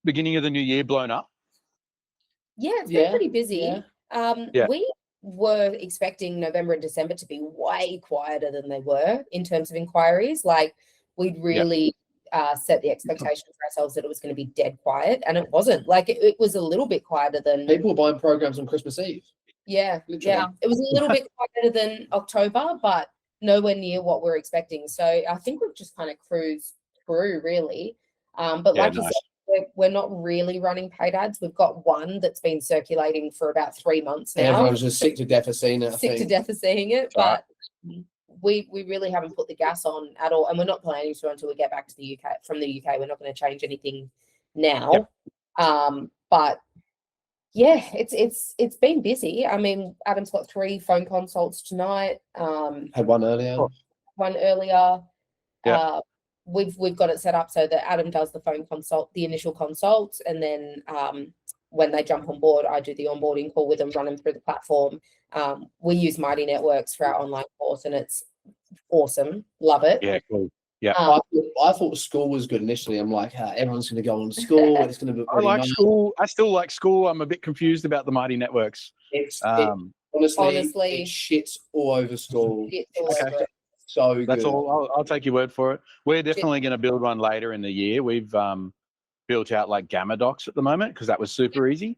beginning of the new year blown up? Yeah, it's been pretty busy. We were expecting November and December to be way quieter than they were in terms of inquiries. Like, we'd really set the expectation for ourselves that it was going to be dead quiet, and it wasn't. Like, it was a little bit quieter than people were buying programs on Christmas Eve. Yeah, Literally. yeah. It was a little bit quieter than October, but nowhere near what we're expecting. So I think we've just kind of cruised through, really. But like you said, we're not really running paid ads. We've got one that's been circulating for about 3 months now. Everyone's just sick to death of seeing it. Sick to death of seeing it, but we really haven't put the gas on at all, and we're not planning to until we get back to the UK. From the UK, we're not going to change anything now. But yeah, it's been busy. I mean, Adam's got 3 phone consults tonight. Had one earlier. One earlier. We've got it set up so that Adam does the phone consult, the initial consults, and then when they jump on board, I do the onboarding call with them, run them through the platform. We use Mighty Networks for our online course, and it's awesome. Love it. Yeah, cool. Yeah, I thought school was good initially. I'm like, everyone's going to go on school. It's going to be. I like school. I still like school. I'm a bit confused about the Mighty Networks. Honestly, it shits all over school. Okay. So good. That's all. I'll take your word for it. We're definitely going to build one later in the year. We've built out like Gamma Docs at the moment because that was super easy.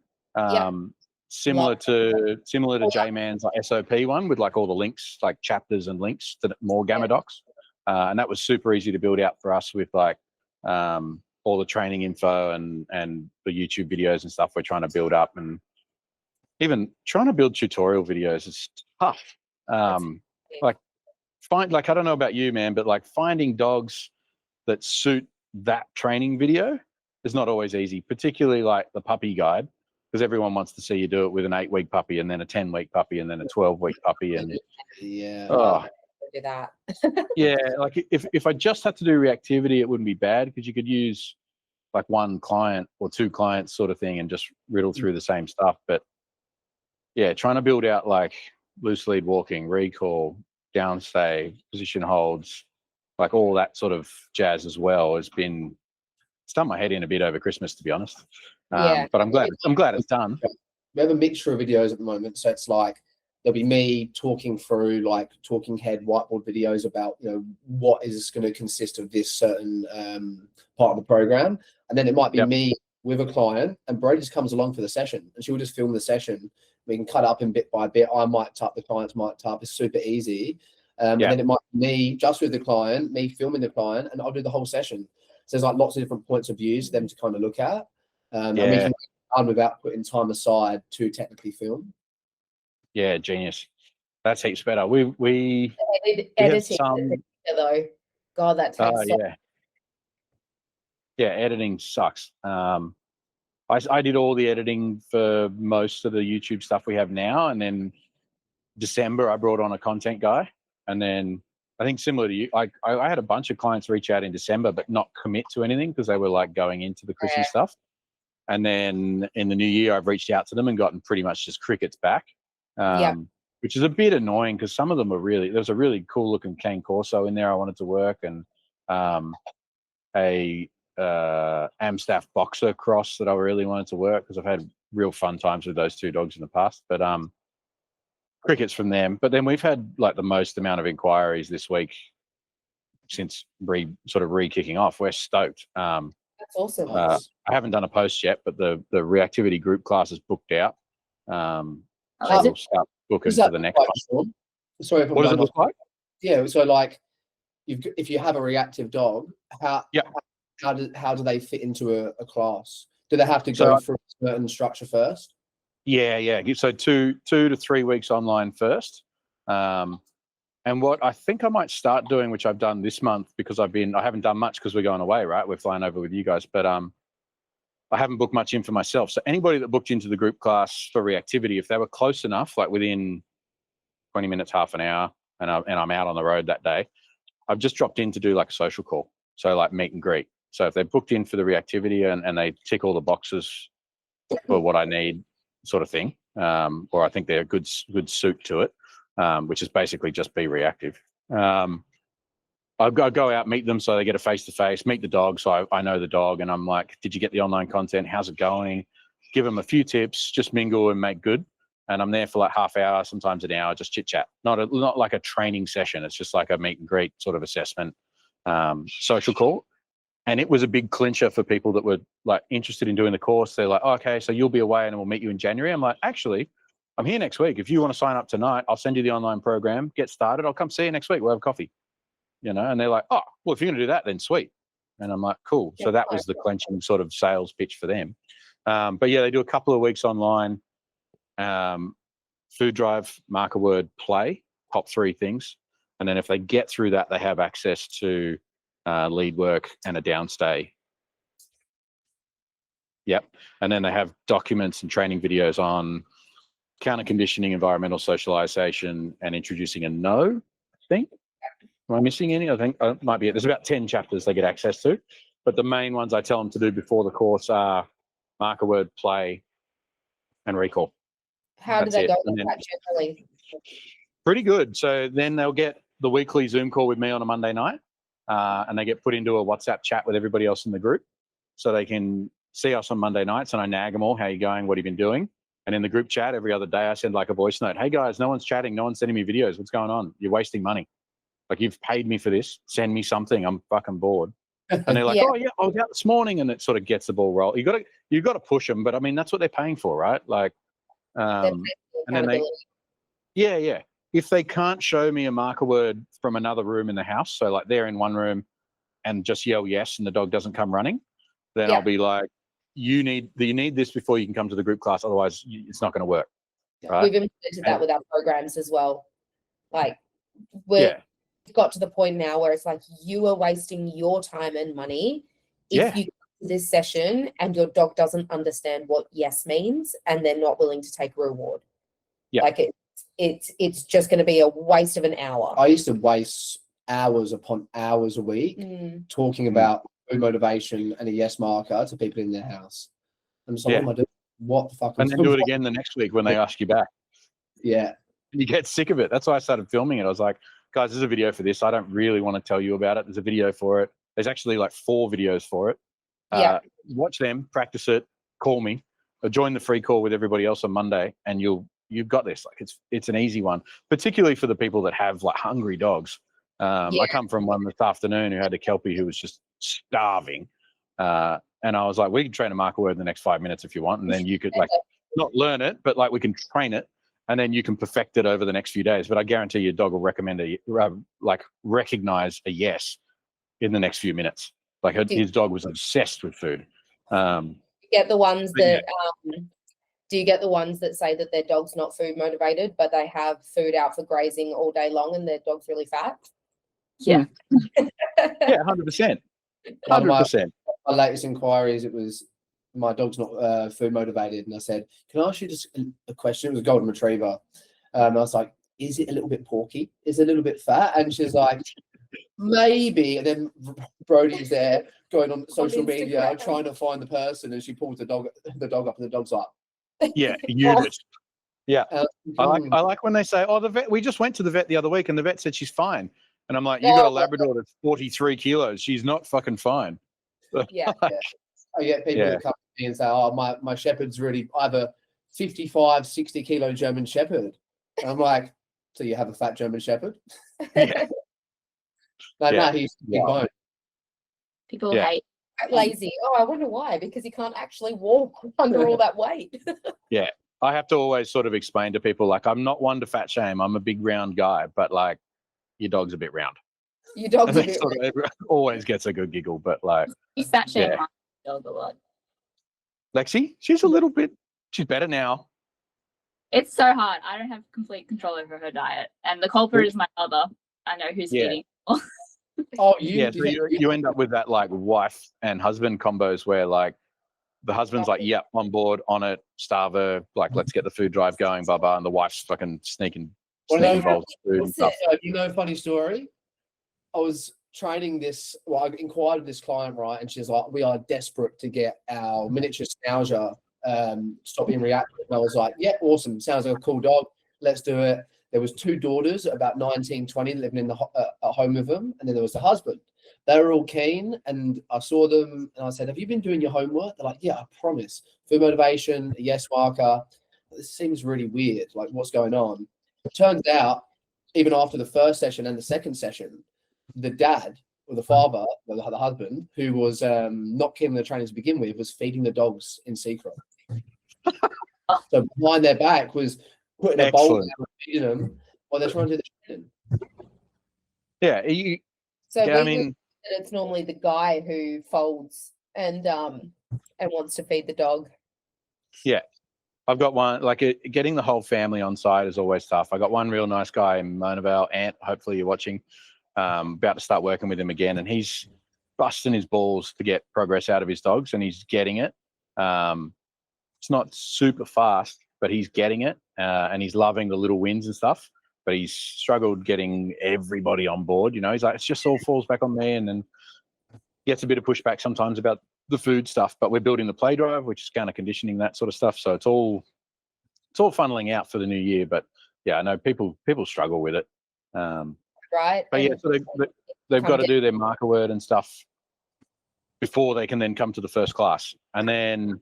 Similar to J-Man's like SOP one with like all the links, like chapters and links to more Gamma Docs. And that was super easy to build out for us with like all the training info and the YouTube videos and stuff we're trying to build up, and even trying to build tutorial videos is tough. I don't know about you, man, but like finding dogs that suit that training video is not always easy, particularly like the puppy guide, because everyone wants to see you do it with an 8-week puppy and then a 10-week puppy and then a 12-week puppy. And do that. Like if I just had to do reactivity, it wouldn't be bad because you could use like 1 client or 2 clients sort of thing and just riddle through the same stuff. But yeah, trying to build out like loose lead walking, recall, downstay, position holds, like all that sort of jazz as well has been done my head in a bit over Christmas, to be honest. But I'm glad it's done. We have a mixture of videos at the moment, so it's like there'll be me talking through like talking head whiteboard videos about what is going to consist of this certain part of the program, and then it might be me with a client, and Brodie just comes along for the session, and she'll just film the session. We can cut up in bit by bit. I might type, the clients might type. It's super easy. And then it might be me just with the client, me filming the client, and I'll do the whole session. So there's like lots of different points of views for them to kind of look at. And we can run without putting time aside to technically film. Yeah, genius. That's heaps better. We editing though. God, that takes editing sucks. I did all the editing for most of the YouTube stuff we have now, and then December I brought on a content guy, and then I think similar to you, I had a bunch of clients reach out in December but not commit to anything because they were like going into the Chrissy stuff, and then in the new year I've reached out to them and gotten pretty much just crickets back, which is a bit annoying because some of them are really, there was a really cool looking cane corso in there I wanted to work, and a Amstaff boxer cross that I really wanted to work because I've had real fun times with those 2 dogs in the past, but crickets from them. But then we've had like the most amount of inquiries this week since re-kicking off. We're stoked. That's awesome. I haven't done a post yet, but the reactivity group class is booked out. We'll start booking for the next one. Sorry, what does it look like? Yeah, so like if you have a reactive dog, how do they fit into a class? Do they have to go through a certain structure first? Yeah. So 2 to 3 weeks online first. And what I think I might start doing, which I've done this month because I haven't done much because we're going away, right? We're flying over with you guys, but I haven't booked much in for myself. So anybody that booked into the group class for reactivity, if they were close enough, like within 20 minutes, half an hour, and I'm out on the road that day, I've just dropped in to do like a social call. So like meet and greet. So if they're booked in for the reactivity and they tick all the boxes for what I need, sort of thing, or I think they're a good suit to it, which is basically just be reactive. I'll go out, meet them so they get a face-to-face, meet the dog so I know the dog, and I'm like, did you get the online content? How's it going? Give them a few tips, just mingle and make good. and I'm there for like half hour, sometimes an hour, just chit chat. Not like a training session. It's just like a meet and greet sort of assessment, social call. And it was a big clincher for people that were like interested in doing the course. They're like, oh, okay, so you'll be away and we'll meet you in January. I'm like, actually, I'm here next week. If you want to sign up tonight, I'll send you the online program, get started. I'll come see you next week. We'll have coffee, And they're like, oh, well, if you're going to do that, then sweet. And I'm like, cool. So that was the clenching sort of sales pitch for them. But yeah, they do a couple of weeks online, food drive, marker word, play, top 3 things. And then if they get through that, they have access to lead work and a downstay. Yep. And then they have documents and training videos on counter conditioning, environmental socialization, and introducing a no, I think. Am I missing any? I think it might be it. There's about 10 chapters they get access to. But the main ones I tell them to do before the course are marker word, play, and recall. How do they go with that generally? Pretty good. So then they'll get the weekly Zoom call with me on a Monday night, and they get put into a WhatsApp chat with everybody else in the group, so they can see us on Monday nights, and I nag them all, how you going, what have you been doing? And in the group chat every other day, I send like a voice note, hey guys, no one's chatting, no one's sending me videos, what's going on? You're wasting money. Like, you've paid me for this, send me something, I'm fucking bored. And they're like, oh yeah, I was out this morning, and it sort of gets the ball rolling. You got to push them, but I mean, that's what they're paying for, right? Like, and then yeah. If they can't show me a marker word from another room in the house, so like they're in one room and just yell yes and the dog doesn't come running, then I'll be like, you need this before you can come to the group class, otherwise it's not going to work. Right? We've implemented that with our programs as well. Like, we've got to the point now where it's like, you are wasting your time and money if you come to this session and your dog doesn't understand what yes means and they're not willing to take a reward. Yeah. Like, it's just going to be a waste of an hour. I used to waste hours upon hours a week talking about food motivation and a yes marker to people in their house. I'm just like, what am I doing? What the fuck? And then do it again the next week when they ask you back. Yeah. You get sick of it. That's why I started filming it. I was like, guys, there's a video for this. I don't really want to tell you about it. There's a video for it. There's actually like 4 videos for it. Watch them, practice it, call me, or join the free call with everybody else on Monday, and you've got this. Like, it's an easy one, particularly for the people that have like hungry dogs. I come from one this afternoon who had a Kelpie who was just starving. And I was like, we can train a marker word in the next 5 minutes if you want. And then you could like not learn it, but like we can train it, and then you can perfect it over the next few days. But I guarantee your dog will recognize a yes in the next few minutes. Like, his dog was obsessed with food. You get the ones that do you get the ones that say that their dog's not food motivated, but they have food out for grazing all day long and their dog's really fat? Yeah. Yeah, 100%. 100%. My latest inquiries, it was, my dog's not food motivated, and I said, can I ask you just a question? It was a golden retriever. I was like, is it a little bit porky? Is it a little bit fat? And she's like, maybe. And then Brodie's there going on social media trying to find the person, and she pulls the dog up, and the dog's like, yeah, unit. Yeah. I like when they say, oh, the vet, we just went to the vet the other week and the vet said she's fine. And I'm like, you got a Labrador that's 43 kilos. She's not fucking fine. Yeah. I get people that come to me and say, oh, my shepherd's really either 55, 60 kilo German shepherd. And I'm like, so you have a fat German shepherd? Yeah. No, he's big bone. People hate lazy. Oh, I wonder why. Because he can't actually walk under all that weight. Yeah. I have to always sort of explain to people, like, I'm not one to fat shame. I'm a big round guy, but like, your dog's a bit round. Your dog's a bit round. Always gets a good giggle, but like, you fat shame my dog a lot. Lexi, she's a little bit, she's better now. It's so hard. I don't have complete control over her diet. And the culprit is my mother. I know who's eating. So you end up with that like wife and husband combos where like the husband's like, yep, on board, on it, starve her, like, let's get the food drive going, blah, and the wife's fucking sneaking bowls of food and stuff. You know, funny story. I was training this, well, I inquired with this client, right? And she's like, we are desperate to get our miniature schnauzer stop being reactive. And I was like, yeah, awesome. Sounds like a cool dog. Let's do it. There was 2 daughters, about 19, 20, living in at home with them. And then there was the husband. They were all keen. And I saw them and I said, have you been doing your homework? They're like, yeah, I promise. Food motivation, a yes marker. this seems really weird. Like, what's going on? Turns out, even after the first session and the second session, the dad or the father, or the husband, who was not keen on the training to begin with, was feeding the dogs in secret. So behind their back was putting a bowl down and feeding them while they're trying to do the training. Yeah, So I mean, it's normally the guy who folds and wants to feed the dog. Yeah, I've got one. Like getting the whole family on side is always tough. I got one real nice guy in Monavale, Ant. Hopefully you're watching. About to start working with him again, and he's busting his balls to get progress out of his dogs, and he's getting it. It's not super fast, but he's getting it, and he's loving the little wins and stuff. But he's struggled getting everybody on board. You know, he's like, it's just all falls back on me, and then gets a bit of pushback sometimes about the food stuff. But we're building the play drive, which is kind of conditioning, that sort of stuff. So it's all funneling out for the new year. But yeah, I know people struggle with it. Right. But yeah, so they've got to do their marker word and stuff before they can then come to the first class. And then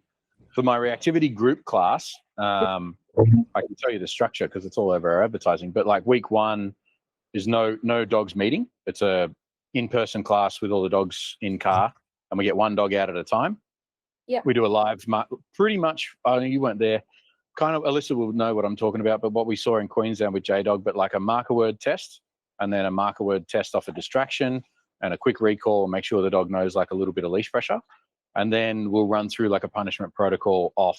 for my reactivity group class, I can tell you the structure because it's all over our advertising. But like week 1 is no dogs meeting. It's a in-person class with all the dogs in car, and we get one dog out at a time. Yeah. We do a live, pretty much. I know you weren't there. Kind of, Alyssa will know what I'm talking about. But what we saw in Queensland with J-Dog, but like a marker word test. And then a marker word test off a distraction and a quick recall and make sure the dog knows like a little bit of leash pressure. And then we'll run through like a punishment protocol off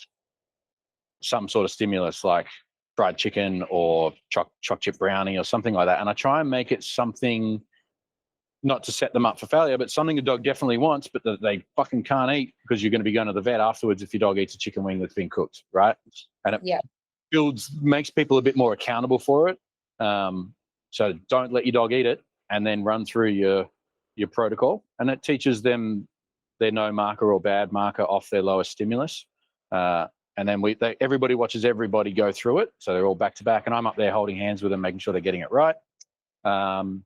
some sort of stimulus like fried chicken or choc chip brownie or something like that. And I try and make it something not to set them up for failure, but something the dog definitely wants, but that they fucking can't eat because you're going to be going to the vet afterwards if your dog eats a chicken wing that's been cooked, right? And it makes people a bit more accountable for it. So don't let your dog eat it, and then run through your protocol, and it teaches them their no marker or bad marker off their lowest stimulus. And then everybody watches everybody go through it, so they're all back to back, and I'm up there holding hands with them, making sure they're getting it right. And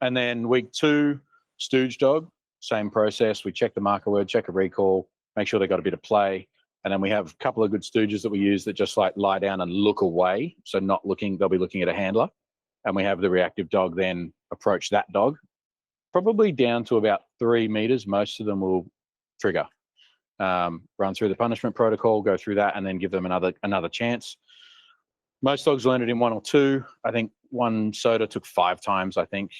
then week 2, stooge dog, same process. We check the marker word, check a recall, make sure they got a bit of play. And then we have a couple of good stooges that we use that just like lie down and look away. So not looking, they'll be looking at a handler. And we have the reactive dog then approach that dog, probably down to about 3 meters. Most of them will trigger, run through the punishment protocol, go through that, and then give them another chance. Most dogs learn it in 1 or 2. I think one Soda took 5 times. I think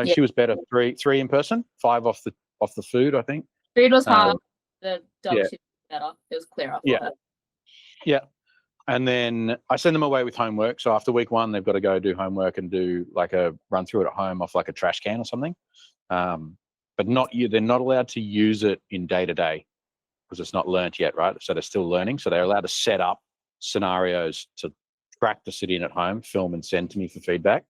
she was better 3 in person, 5 off the food. I think food was hard. The dog should be better. It was clearer for her. Yeah. And then I send them away with homework. So after week 1, they've got to go do homework and do like a run through it at home off like a trash can or something. But they're not allowed to use it in day-to-day because it's not learnt yet, right? So they're still learning. So they're allowed to set up scenarios to practice it in at home, film and send to me for feedback.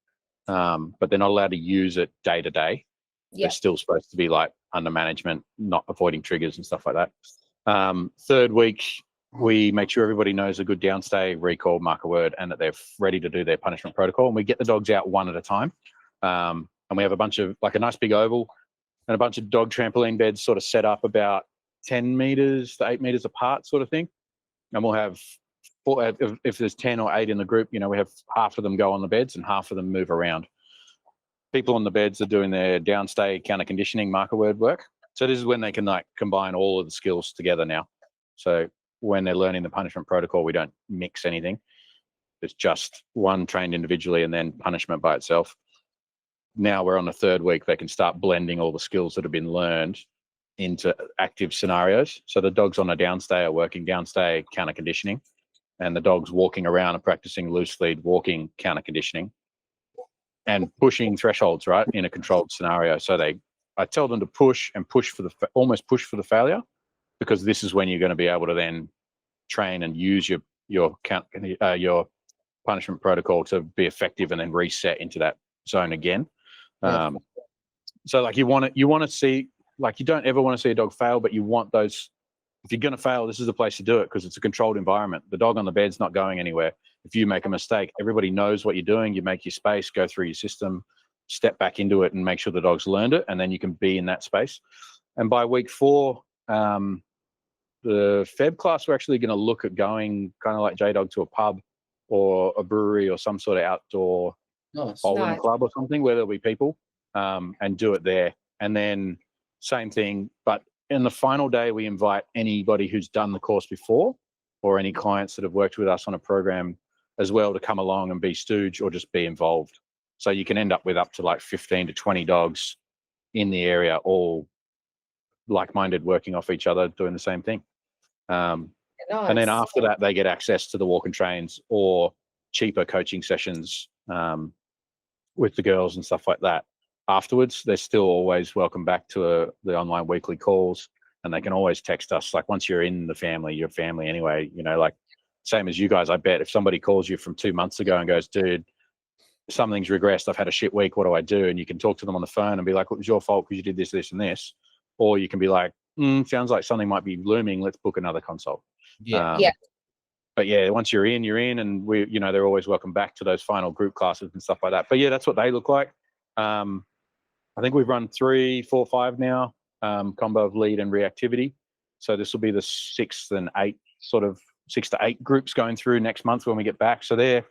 But they're not allowed to use it day-to-day. They're still supposed to be like under management, not avoiding triggers and stuff like that. 3rd week, we make sure everybody knows a good downstay, recall, marker word, and that they're ready to do their punishment protocol. And we get the dogs out one at a time. And we have a bunch of, like a nice big oval and a bunch of dog trampoline beds sort of set up about 10 meters to 8 meters apart sort of thing. And we'll have, if there's 10 or 8 in the group, we have half of them go on the beds and half of them move around. People on the beds are doing their downstay counter conditioning marker word work. So this is when they can like combine all of the skills together now. So when they're learning the punishment protocol, we don't mix anything. It's just one trained individually and then punishment by itself. Now we're on the 3rd week, they can start blending all the skills that have been learned into active scenarios. So the dogs on a downstay are working downstay counter conditioning, and the dogs walking around and practicing loose lead walking counter conditioning and pushing thresholds, right, in a controlled scenario. So I tell them to push and almost push for the failure, because this is when you're going to be able to then train and use your punishment protocol to be effective and then reset into that zone again. So like you want to see, like you don't ever want to see a dog fail, but you want those, if you're going to fail, this is the place to do it because it's a controlled environment. The dog on the bed's not going anywhere. If you make a mistake, everybody knows what you're doing. You make your space, go through your system, step back into it and make sure the dog's learned it, and then you can be in that space. And by week 4, the Feb class, we're actually going to look at going kind of like J-Dog to a pub or a brewery or some sort of outdoor bowling club or something where there'll be people, and do it there. And then same thing, but in the final day, we invite anybody who's done the course before or any clients that have worked with us on a program as well to come along and be stooge or just be involved. So you can end up with up to like 15 to 20 dogs in the area, all like-minded, working off each other, doing the same thing. And then after that, they get access to the walk and trains or cheaper coaching sessions with the girls and stuff like that. Afterwards, they're still always welcome back to the online weekly calls, and they can always text us. Like once you're in the family, you're family anyway, you know, like same as you guys. I bet if somebody calls you from 2 months ago and goes, dude, something's regressed, I've had a shit week, what do I do? And you can talk to them on the phone and be like, it was your fault because you did this, this, and this. Or you can be like, sounds like something might be looming, let's book another consult. But yeah, once you're in, and we, you know, they're always welcome back to those final group classes and stuff like that. But yeah, that's what they look like. I think we've run 3, 4, 5 now, combo of lead and reactivity. So this will be the 6th and 8th, sort of 6 to 8 groups going through next month when we get back. So they've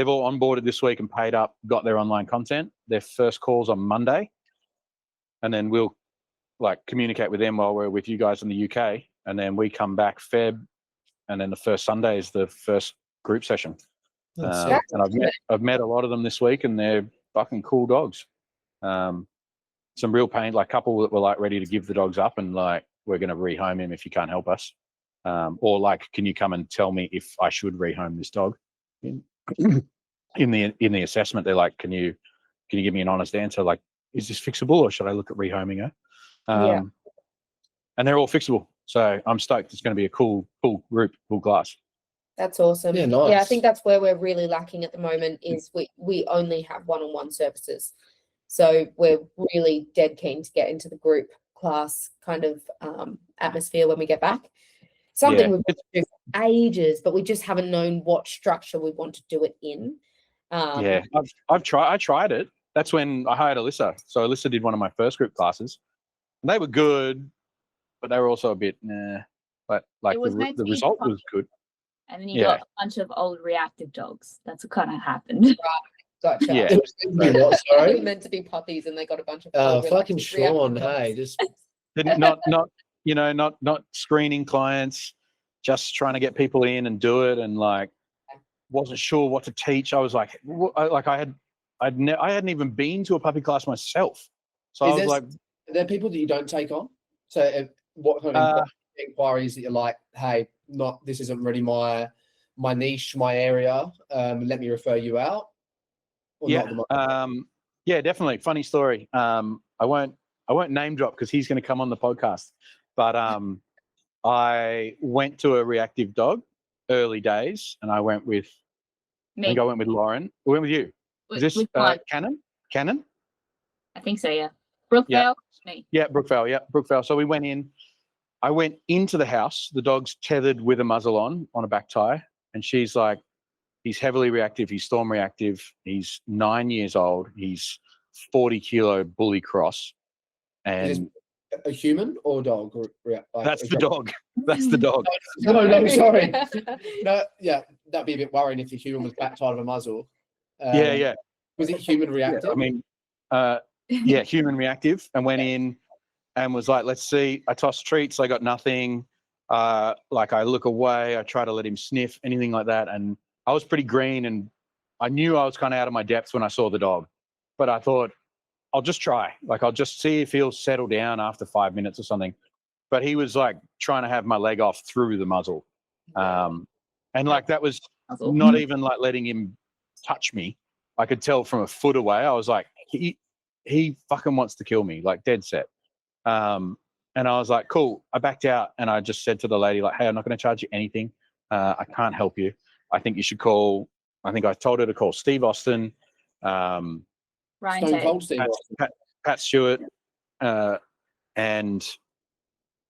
all onboarded this week and paid up, got their online content. Their first call's on Monday, and then we'll like communicate with them while we're with you guys in the UK, and then we come back Feb, and then the first Sunday is the first group session. And I've met a lot of them this week, and they're fucking cool dogs. Some real pain, like a couple that were like ready to give the dogs up and like, we're going to rehome him if you can't help us, or like, can you come and tell me if I should rehome this dog? In the assessment, they're like, can you give me an honest answer? Like, is this fixable, or should I look at rehoming her? And they're all fixable. So I'm stoked. It's going to be a cool group, cool class. That's awesome. Yeah, nice. Yeah, I think that's where we're really lacking at the moment is we only have one-on-one services. So we're really dead keen to get into the group class kind of atmosphere when we get back. Something we've been doing for ages, but we just haven't known what structure we want to do it in. I tried it. That's when I hired Alyssa. So Alyssa did one of my first group classes. And they were good, but they were also a bit But like the result was good. And then you got a bunch of old reactive dogs. That's what kind of happened. Gotcha. Yeah. What, sorry? Meant to be puppies, and they got a bunch of fucking Shaun. Hey, just not screening clients, just trying to get people in and do it, and like wasn't sure what to teach. I was like, I hadn't even been to a puppy class myself, so I was like, are there people that you don't take on? So what kind of inquiries that you're like, hey, this isn't really my niche, my area. Let me refer you out. Yeah, definitely. Funny story. I won't name drop because he's going to come on the podcast. But I went to a reactive dog early days, and I went with Me. I think I went with Lauren. We went with you. Is this Cannon? I think so. Yeah. Brookvale. Me. Yeah, Brookvale. Yeah, Brookvale. So we went in. I went into the house. The dog's tethered with a muzzle on a back tie, and she's like, he's heavily reactive. He's storm reactive. He's 9 years old. He's 40-kilo bully cross. And a human or dog? That's the dog. That's the dog. No, sorry. No, yeah, that'd be a bit worrying if the human was back tied of a muzzle. Yeah. Was it human reactive? I mean, human reactive, and went in and was like, let's see. I tossed treats. I got nothing. Like I look away. I try to let him sniff, anything like that. And I was pretty green, and I knew I was kind of out of my depth when I saw the dog. But I thought, I'll just try. Like, I'll just see if he'll settle down after 5 minutes or something. But he was like trying to have my leg off through the muzzle. And like that was not even like letting him touch me. I could tell from a foot away. I was like, he fucking wants to kill me, like dead set. And I was like, cool. I backed out, and I just said to the lady, like, hey, I'm not going to charge you anything. I can't help you. I think you should call, I think I told her to call Steve Austin, Ryan Stone Cold Steve Austin. Pat Stewart, and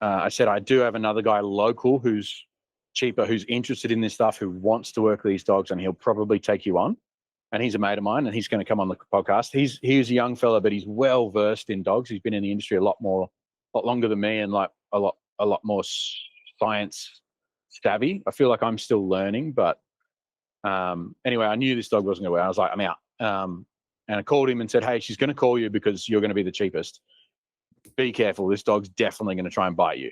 I said, I do have another guy local who's cheaper, who's interested in this stuff, who wants to work with these dogs, and he'll probably take you on. And he's a mate of mine, and he's going to come on the podcast. He's a young fella, but he's well versed in dogs. He's been in the industry a lot longer than me, and like a lot more science savvy. I feel like I'm still learning, but anyway, I knew this dog wasn't going to work. I was like, I'm out. And I called him and said, hey, she's going to call you because you're going to be the cheapest. Be careful. This dog's definitely going to try and bite you.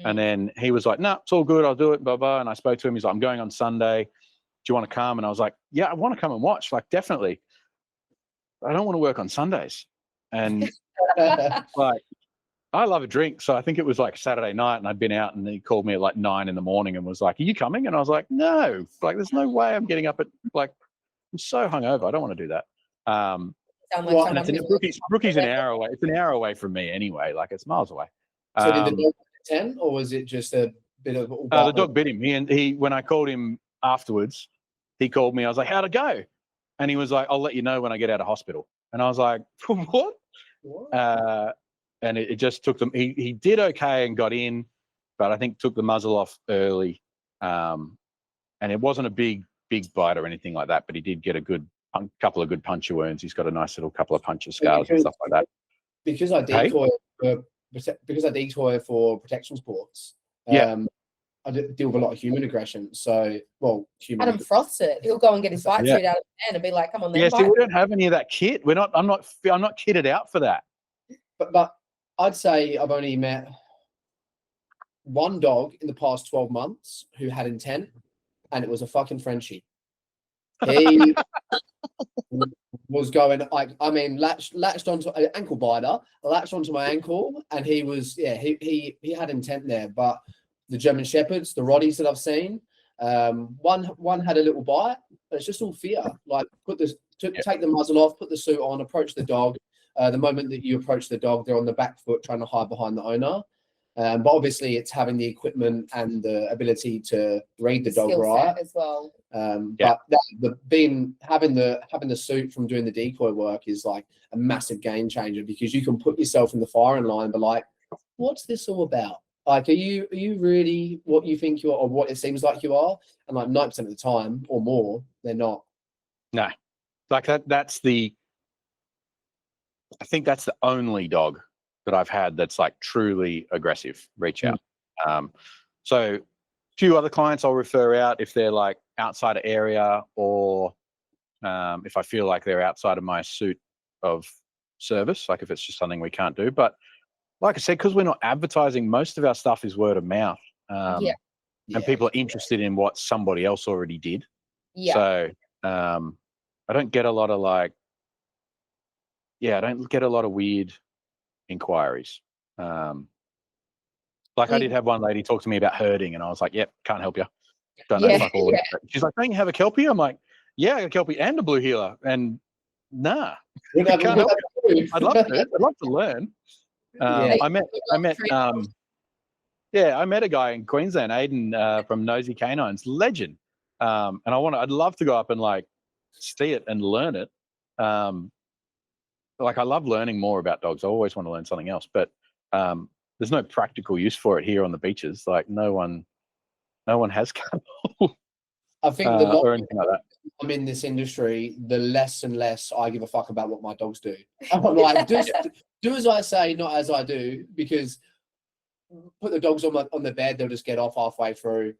And then he was like, no, it's all good. I'll do it, blah, blah. And I spoke to him. He's like, I'm going on Sunday. Do you want to come? And I was like, yeah, I want to come and watch. Like, definitely. I don't want to work on Sundays. And like, I love a drink. So I think it was like Saturday night and I'd been out and he called me at like 9 a.m. and was like, are you coming? And I was like, no, like, there's no way I'm getting up at like, I'm so hungover. I don't want to do that. And Brookie's an hour away. It's an hour away from me anyway. Like, it's miles away. So did the dog 10 or was it just a bit of the dog bit him. He when I called him afterwards, he called me. I was like, how'd it go? And he was like, I'll let you know when I get out of hospital. And I was like, what? And it just took them. He did okay and got in, but I think took the muzzle off early. And it wasn't a big bite or anything like that, but he did get a couple of good puncture wounds. He's got a nice little couple of puncture scars and stuff like that. Because I decoy for protection sports. I deal with a lot of human aggression. So, Adam froths it. He'll go and get his bite suit out of the hand and be like, "Come on, then." Yeah, see, we don't have any of that kit. I'm not kitted out for that. But I'd say I've only met one dog in the past 12 months who had intent, and it was a fucking Frenchie. He was going latched onto an ankle biter, latched onto my ankle, and he was he had intent there. But the German Shepherds, the Rotties that I've seen, one had a little bite, but it's just all fear. Like take the muzzle off, put the suit on, approach the dog. The moment that you approach the dog, they're on the back foot trying to hide behind the owner. But obviously, it's having the equipment and the ability to read the dog right as well. But having the suit from doing the decoy work is like a massive game changer because you can put yourself in the firing line, but like, what's this all about? Like, are you really what you think you are, or what it seems like you are? And like 90% of the time or more, they're not. No, like that's I think that's the only dog that I've had that's like truly aggressive reach out. So a few other clients I'll refer out if they're like outside of area or if I feel like they're outside of my suit of service, like if it's just something we can't do. But like I said, because we're not advertising, most of our stuff is word of mouth. And people are interested in what somebody else already did. So I don't get a lot of I don't get a lot of weird inquiries. I did have one lady talk to me about herding and I was like, yep, can't help you. Don't know fuck all. She's like, don't you have a Kelpie? I'm like, yeah, I got a Kelpie and a blue heeler. And nah, can't help you. I'd love to learn. I met a guy in Queensland, Aiden from Nosy Canines, legend. And I'd love to go up and like see it and learn it. Like I love learning more about dogs. I always want to learn something else, but there's no practical use for it here on the beaches. Like no one has cattle. I think or anything like that. I'm in this industry, the less and less I give a fuck about what my dogs do. I'm like, do as I say, not as I do, because put the dogs on the bed, they'll just get off halfway through.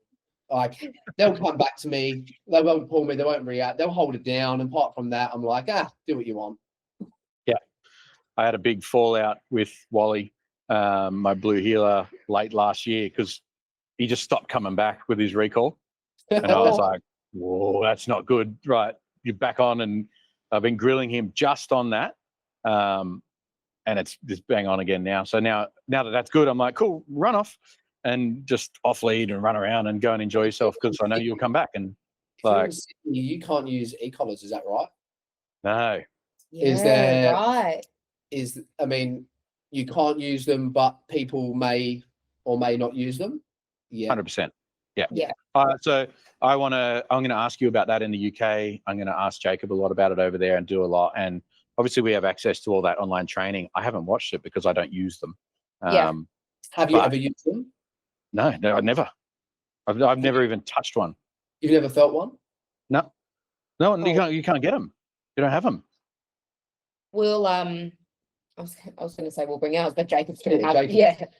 Like they'll come back to me, they won't pull me, they won't react, they'll hold it down. And apart from that, I'm like, do what you want. Yeah, I had a big fallout with Wally, my blue heeler, late last year because he just stopped coming back with his recall. And I was like, whoa, that's not good. Right, you're back on. And I've been grilling him just on that. And it's just bang on again now. So now that that's good, I'm like, cool, run off and just off lead and run around and go and enjoy yourself because I know you'll come back. And like, you can't use e-collars, is that right? No. You can't use them, but people may or may not use them. Yeah, 100%. Yeah. So I'm going to ask you about that in the UK. I'm going to ask Jacob a lot about it over there and do a lot. And obviously we have access to all that online training. I haven't watched it because I don't use them. Have you ever used them? No, I've never. I've never even touched one. You've never felt one? No, you can't get them. You don't have them. We'll I was going to say we'll bring ours, but Jacob's going to have a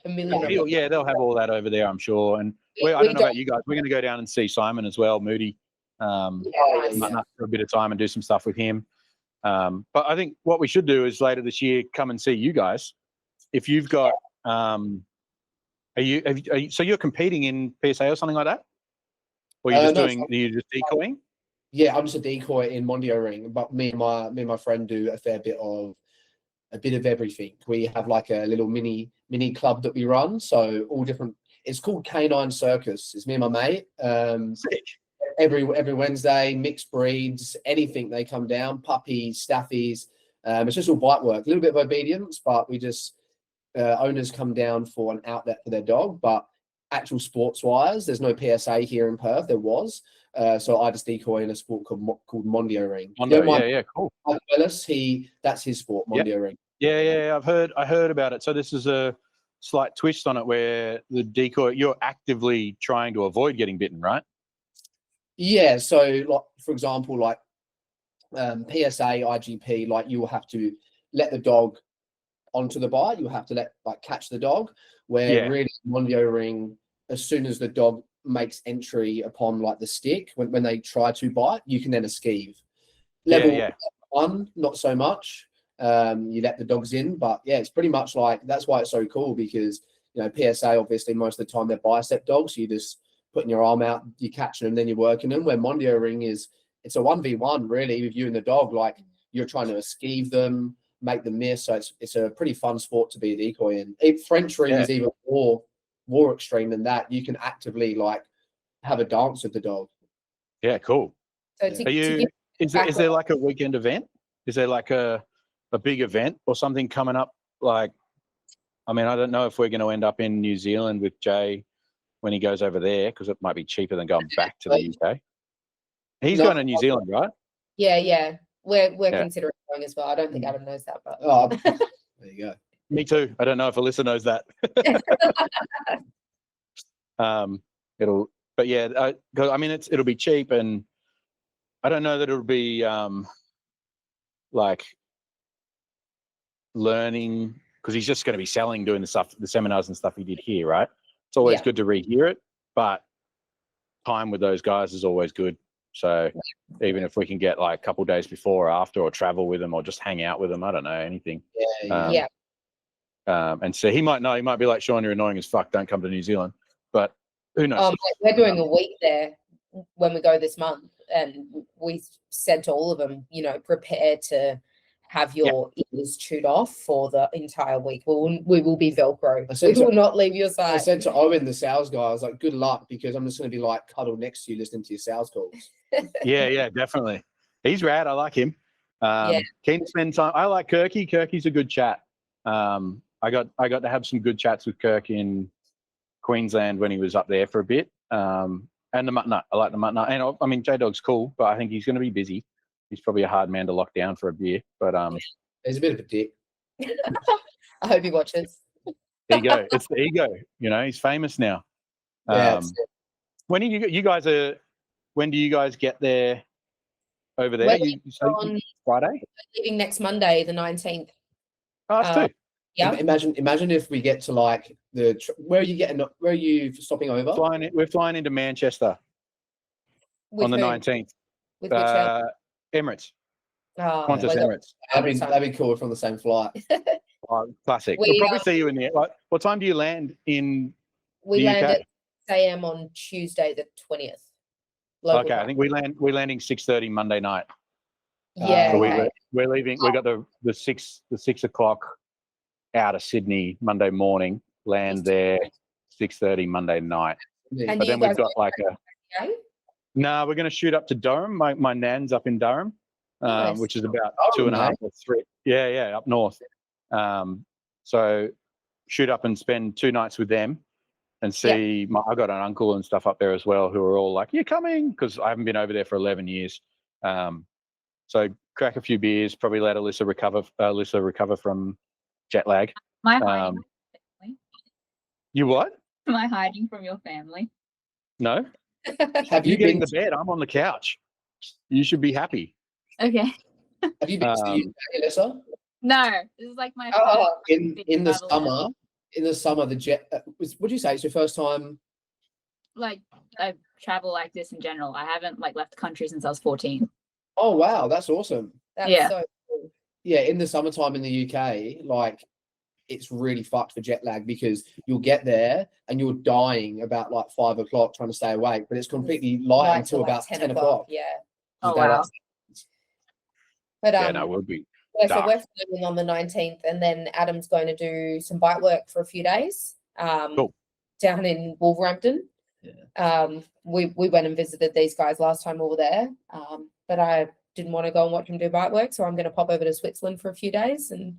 million. Yeah, they'll have all that over there, I'm sure. And I don't know about you guys. We're going to go down and see Simon as well, Moody. For a bit of time and do some stuff with him. But I think what we should do is later this year come and see you guys. If you've got, so you're competing in PSA or something like that, or you're just decoying? Yeah, I'm just a decoy in Mondio Ring, but me and my friend do a fair bit of everything. We have like a little mini club that we run, so all different. It's called Canine Circus. It's me and my mate. Every Wednesday, mixed breeds, anything they come down, puppies, staffies. It's just all bite work, a little bit of obedience, but we just owners come down for an outlet for their dog. But actual sports wise, there's no PSA here in Perth. There was, so I just decoy in a sport called Mondio Ring. Mondo, cool. Ellis, that's his sport, Mondio Ring. Yeah, I heard about it. So this is a slight twist on it where the decoy, you're actively trying to avoid getting bitten, right? Yeah, so like for example, like PSA, IGP, like you will have to let the dog onto the bite. You will have to catch the dog. Where really Mondio Ring, as soon as the dog makes entry upon like the stick, when they try to bite, you can then esquive. Level 1, not so much. You let the dogs in, but yeah, it's pretty much like that's why it's so cool because PSA obviously most of the time they're bicep dogs. So you just putting your arm out, you're catching them, then you're working them. Where Mondio Ring it's a 1v1 really with you and the dog. Like you're trying to esquive them, make them miss. So it's a pretty fun sport to be a decoy in. French Ring is even more extreme than that. You can actively like have a dance with the dog. Yeah, cool. So is there like a weekend event? Is there like a big event or something coming up? Like, I mean, I don't know if we're going to end up in New Zealand with Jay when he goes over there because it might be cheaper than going back to the UK. He's going to New Zealand, right? Yeah. We're considering going as well. I don't think Adam knows that, but there you go. Me too. I don't know if Alyssa knows that. It'll be cheap, and I don't know that it'll be like learning because he's just going to be selling, doing the seminars and stuff he did here, right? It's always good to rehear it, but time with those guys is always good. So even if we can get like a couple of days before or after, or travel with them, or just hang out with them, I don't know, anything. And so he might be like, Shaun, you're annoying as fuck. Don't come to New Zealand. But who knows? We're doing a week there when we go this month, and we said to all of them, prepare to have your ears chewed off for the entire week. We will be Velcro. We will not leave your side. I said to Owen, the sales guy, I was like, good luck, because I'm just going to be like cuddled next to you listening to your sales calls. Yeah, definitely. He's rad. I like him. Keen to spend time. I like Kirky. Kirky's a good chat. I got to have some good chats with Kirk in Queensland when he was up there for a bit. And the Mutt Nut. I like the Mutt Nut. And I mean, J-Dog's cool, but I think he's going to be busy. He's probably a hard man to lock down for a beer, but he's a bit of a dick. I hope he watches. There you go. It's the ego. He's famous now. When do you guys get there over there? On Friday? Leaving next Monday, the 19th. Oh, that's two. Yeah. Imagine if we get to like where are you stopping over? We're flying into Manchester on the 19th. With which Emirates. Qantas Emirates. That'd be cool from the same flight. Classic. We'll probably see you in there. Like, what time do you land in We the land UK? at 6 a.m. on Tuesday the 20th. Local Okay, time. I think we're landing 6:30 Monday night. Yeah. So we're leaving. We got the 6 o'clock out of Sydney Monday morning. Land there 6:30 Monday night. Yeah. But then we've got like No, we're going to shoot up to Durham. My nan's up in Durham, Nice. which is about 2.5 or 3. Yeah, up north. So shoot up and spend 2 nights with them and see. I've got an uncle and stuff up there as well who are all like, "You're coming," because I haven't been over there for 11 years. So crack a few beers, probably let Alyssa recover from jet lag. Am I hiding from your family? You what? Am I hiding from your family? No. Have You you get in been the bed? I'm on the couch. You should be happy. Okay. Have you been to the UK, Alyssa? No, this is like my In the summer, the jet. Would you say it's your first time I travel like this in general. I haven't like left the country since I was 14. Oh wow, that's awesome. That's so cool. Yeah, in the summertime in the UK, like it's really fucked for jet lag because you'll get there and you're dying about like 5 o'clock trying to stay awake, but it's completely light until like about 10 o'clock. Yeah. Oh wow. But yeah, no, it would be. so we're filming on the 19th, and then Adam's going to do some bike work for a few days. Cool. Down in Wolverhampton. Yeah. We went and visited these guys last time we were there. But I didn't want to go and watch them do bike work, so I'm going to pop over to Switzerland for a few days and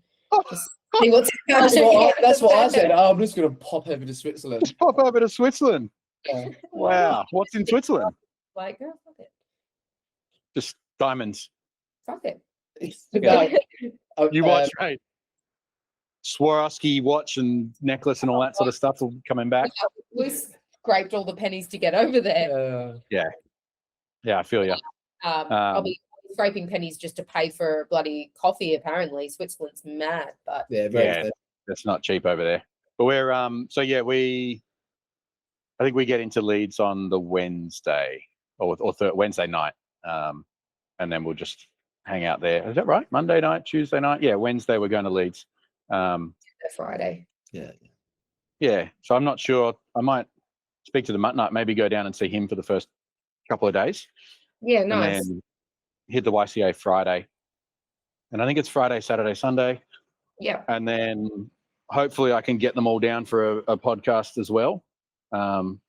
just see what's that's what I said. Oh, I'm just going to pop over to Switzerland. Just pop over to Switzerland. Yeah. Wow. What's in Switzerland? Like, oh, fuck it. Just diamonds. Fuck it. You watch, right? Swarovski watch and necklace and all that sort of stuff will coming back. We scraped all the pennies to get over there. Yeah, I feel you. I'll be scraping pennies just to pay for bloody coffee. Apparently, Switzerland's mad, but that's not cheap over there. But we're I think we get into Leeds on the Wednesday or Wednesday night, and then we'll just hang out there. Is that right? Monday night, Tuesday night? Yeah, Wednesday we're going to Leeds. Friday. Yeah. So I'm not sure. I might speak to the Mutt Nut, maybe go down and see him for the first couple of days. Yeah, nice. And then hit the YCA Friday. And I think it's Friday, Saturday, Sunday. Yeah. And then hopefully I can get them all down for a podcast as well. And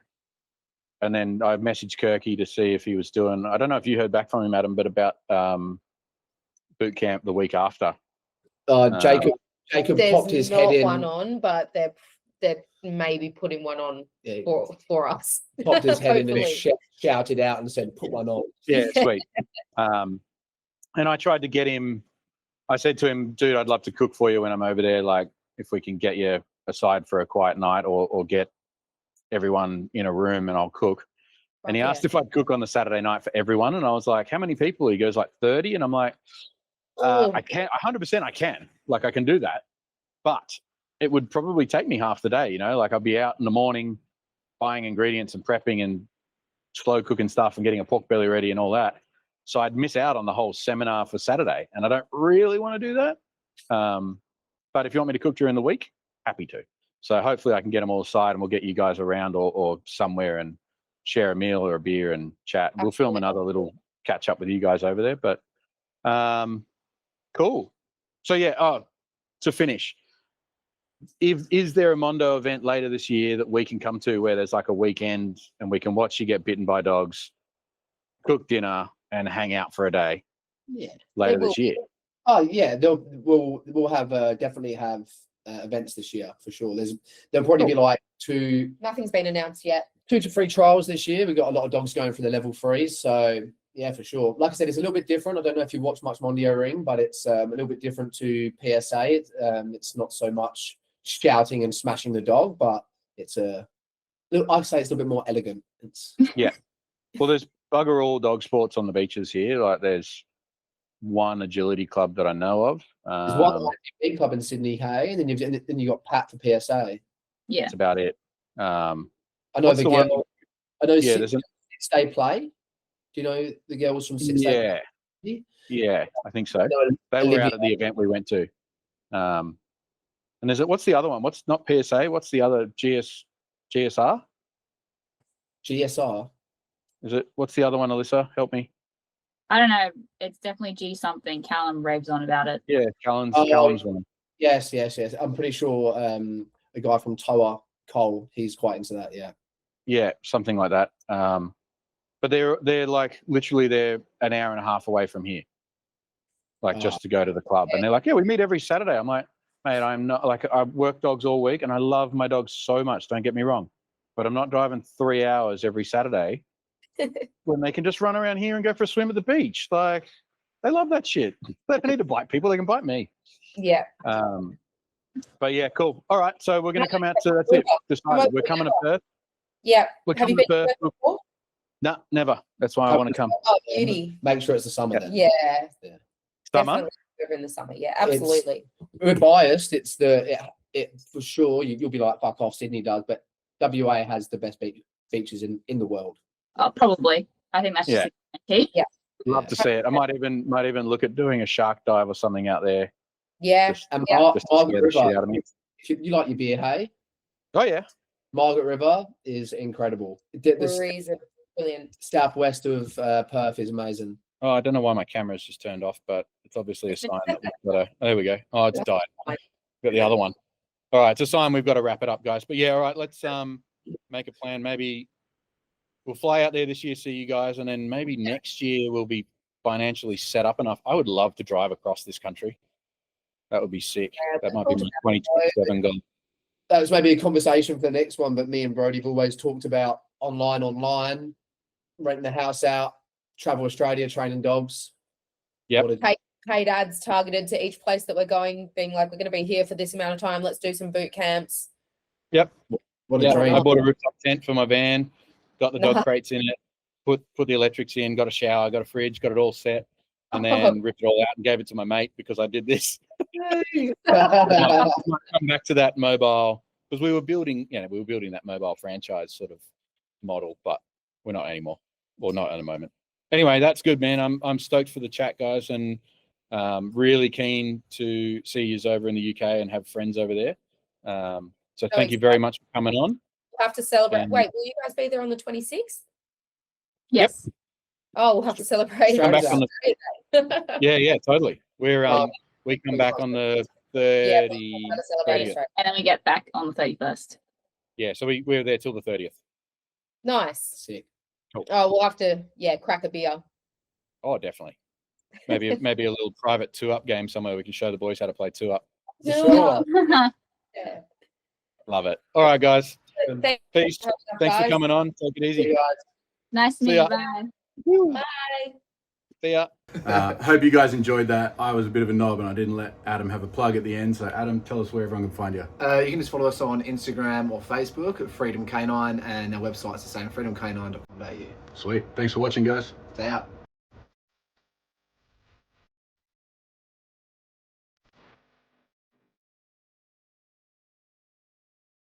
then I messaged Kirky to see if he was doing, I don't know if you heard back from him, Adam, but about boot camp the week after. Jacob popped his head in. There's not one on, but they're maybe putting one on for us. Popped his head in and shouted out and said, "Put one on." Yeah, sweet. And I tried to get him. I said to him, "Dude, I'd love to cook for you when I'm over there. Like, if we can get you aside for a quiet night, or get everyone in a room and I'll cook." And he asked if I'd cook on the Saturday night for everyone, and I was like, "How many people?" He goes, "Like 30," and I'm like, "I can, 100%, I can. Like, I can do that, but it would probably take me half the day. You know, like I'd be out in the morning buying ingredients and prepping and slow cooking stuff and getting a pork belly ready and all that. So I'd miss out on the whole seminar for Saturday, and I don't really want to do that. But if you want me to cook during the week, happy to. So hopefully I can get them all aside and we'll get you guys around or somewhere and share a meal or a beer and chat. We'll film another little catch up with you guys over there. But cool. So to finish, is there a Mondo event later this year that we can come to where there's like a weekend and we can watch you get bitten by dogs, cook dinner, and hang out for a day? Yeah, later this year. Oh yeah, we'll have definitely have events this year for sure. There'll probably be like two. Nothing's been announced yet. 2 to 3 trials this year. We've got a lot of dogs going for the level 3s, so yeah, for sure. Like I said, it's a little bit different. I don't know if you watch much Mondio Ring, but it's a little bit different to PSA. It's not so much shouting and smashing the dog, but it's I'd say it's a little bit more elegant. Yeah. Well, there's bugger all dog sports on the beaches here. Like there's one agility club that I know of. There's one big club in Sydney, hey, and then you've got Pat for PSA. Yeah, that's about it. I know the girl. I know Six Day Play. Do you know the girls from Six Day? Yeah, I think so. They were out at the event we went to. And what's the other one? What's not PSA? What's the other GSR? GSR. Is it? What's the other one, Alyssa? Help me. I don't know. It's definitely G something. Callum raves on about it. Yeah, Callum's one. Yes. I'm pretty sure a guy from Toa, Cole, he's quite into that. Yeah, something like that. But they're like literally they're an hour and a half away from here, like just to go to the club. And they're like, yeah, we meet every Saturday. I'm like, mate, I'm not like I work dogs all week and I love my dogs so much. Don't get me wrong, but I'm not driving 3 hours every Saturday when they can just run around here and go for a swim at the beach. Like they love that shit. They don't need to bite people. They can bite me. Yeah. But yeah, cool. All right. So we're going to come out to, that's it. Decided. We're coming to Perth. Yeah. We're coming to Perth before? No, never. That's why I want to come. Oh, beauty. Make sure it's the summer then. Yeah. Summer? Over in the summer. Yeah, absolutely. We're biased. It's it for sure. You'll be like, fuck off, Sydney does, but WA has the best features in the world. Probably. I think that's just a key. Yeah. Love to see it. I might even look at doing a shark dive or something out there. Yeah. And Just to Margaret scare the shit River, out of me. you like your beer, hey? Oh yeah. Margaret River is incredible. Breweries are brilliant. Southwest of Perth is amazing. Oh, I don't know why my camera's just turned off, but it's obviously a sign that we've got to. There we go. Oh, it's died. Got the other one. All right, it's a sign we've got to wrap it up, guys. But yeah, all right, let's make a plan. Maybe we'll fly out there this year, see you guys, and then maybe next year we'll be financially set up enough. I would love to drive across this country. That would be sick. That might be my 2027 goal. That was maybe a conversation for the next one, but me and Brodie have always talked about online, renting the house out, travel Australia, training dogs. Yep. Paid ads targeted to each place that we're going, being like, we're going to be here for this amount of time. Let's do some boot camps. Yep. What a dream. I bought a rooftop tent for my van, got the dog crates in it, put the electrics in, got a shower, got a fridge, got it all set, and then ripped it all out and gave it to my mate because I did this. I might come back to that mobile because we were building that mobile franchise sort of model, but we're not anymore, or not at the moment. Anyway, that's good, man. I'm stoked for the chat, guys, and really keen to see you over in the UK and have friends over there. So thank you very much for coming on. We'll have to celebrate. Wait, will you guys be there on the 26th? Yes. Yep. Oh, we'll have to celebrate. Come back on the, yeah, totally. We come back on the 30th. And then we get back on the 31st. Yeah, so we're there till the 30th. Nice. Sick. Cool. Oh, we'll have to, crack a beer. Oh, definitely. Maybe a little private 2-up game somewhere. We can show the boys how to play 2-up. Sure. Yeah. Love it. All right, guys. Peace. Thanks For coming on. Take it easy. Nice to meet you. Bye. Bye. See ya. Hope you guys enjoyed that. I was a bit of a knob and I didn't let Adam have a plug at the end. So Adam, tell us where everyone can find you. You can just follow us on Instagram or Facebook at Freedom Canine, and our website's the same, freedomcanine.com.au. Sweet. Thanks for watching, guys. Stay out.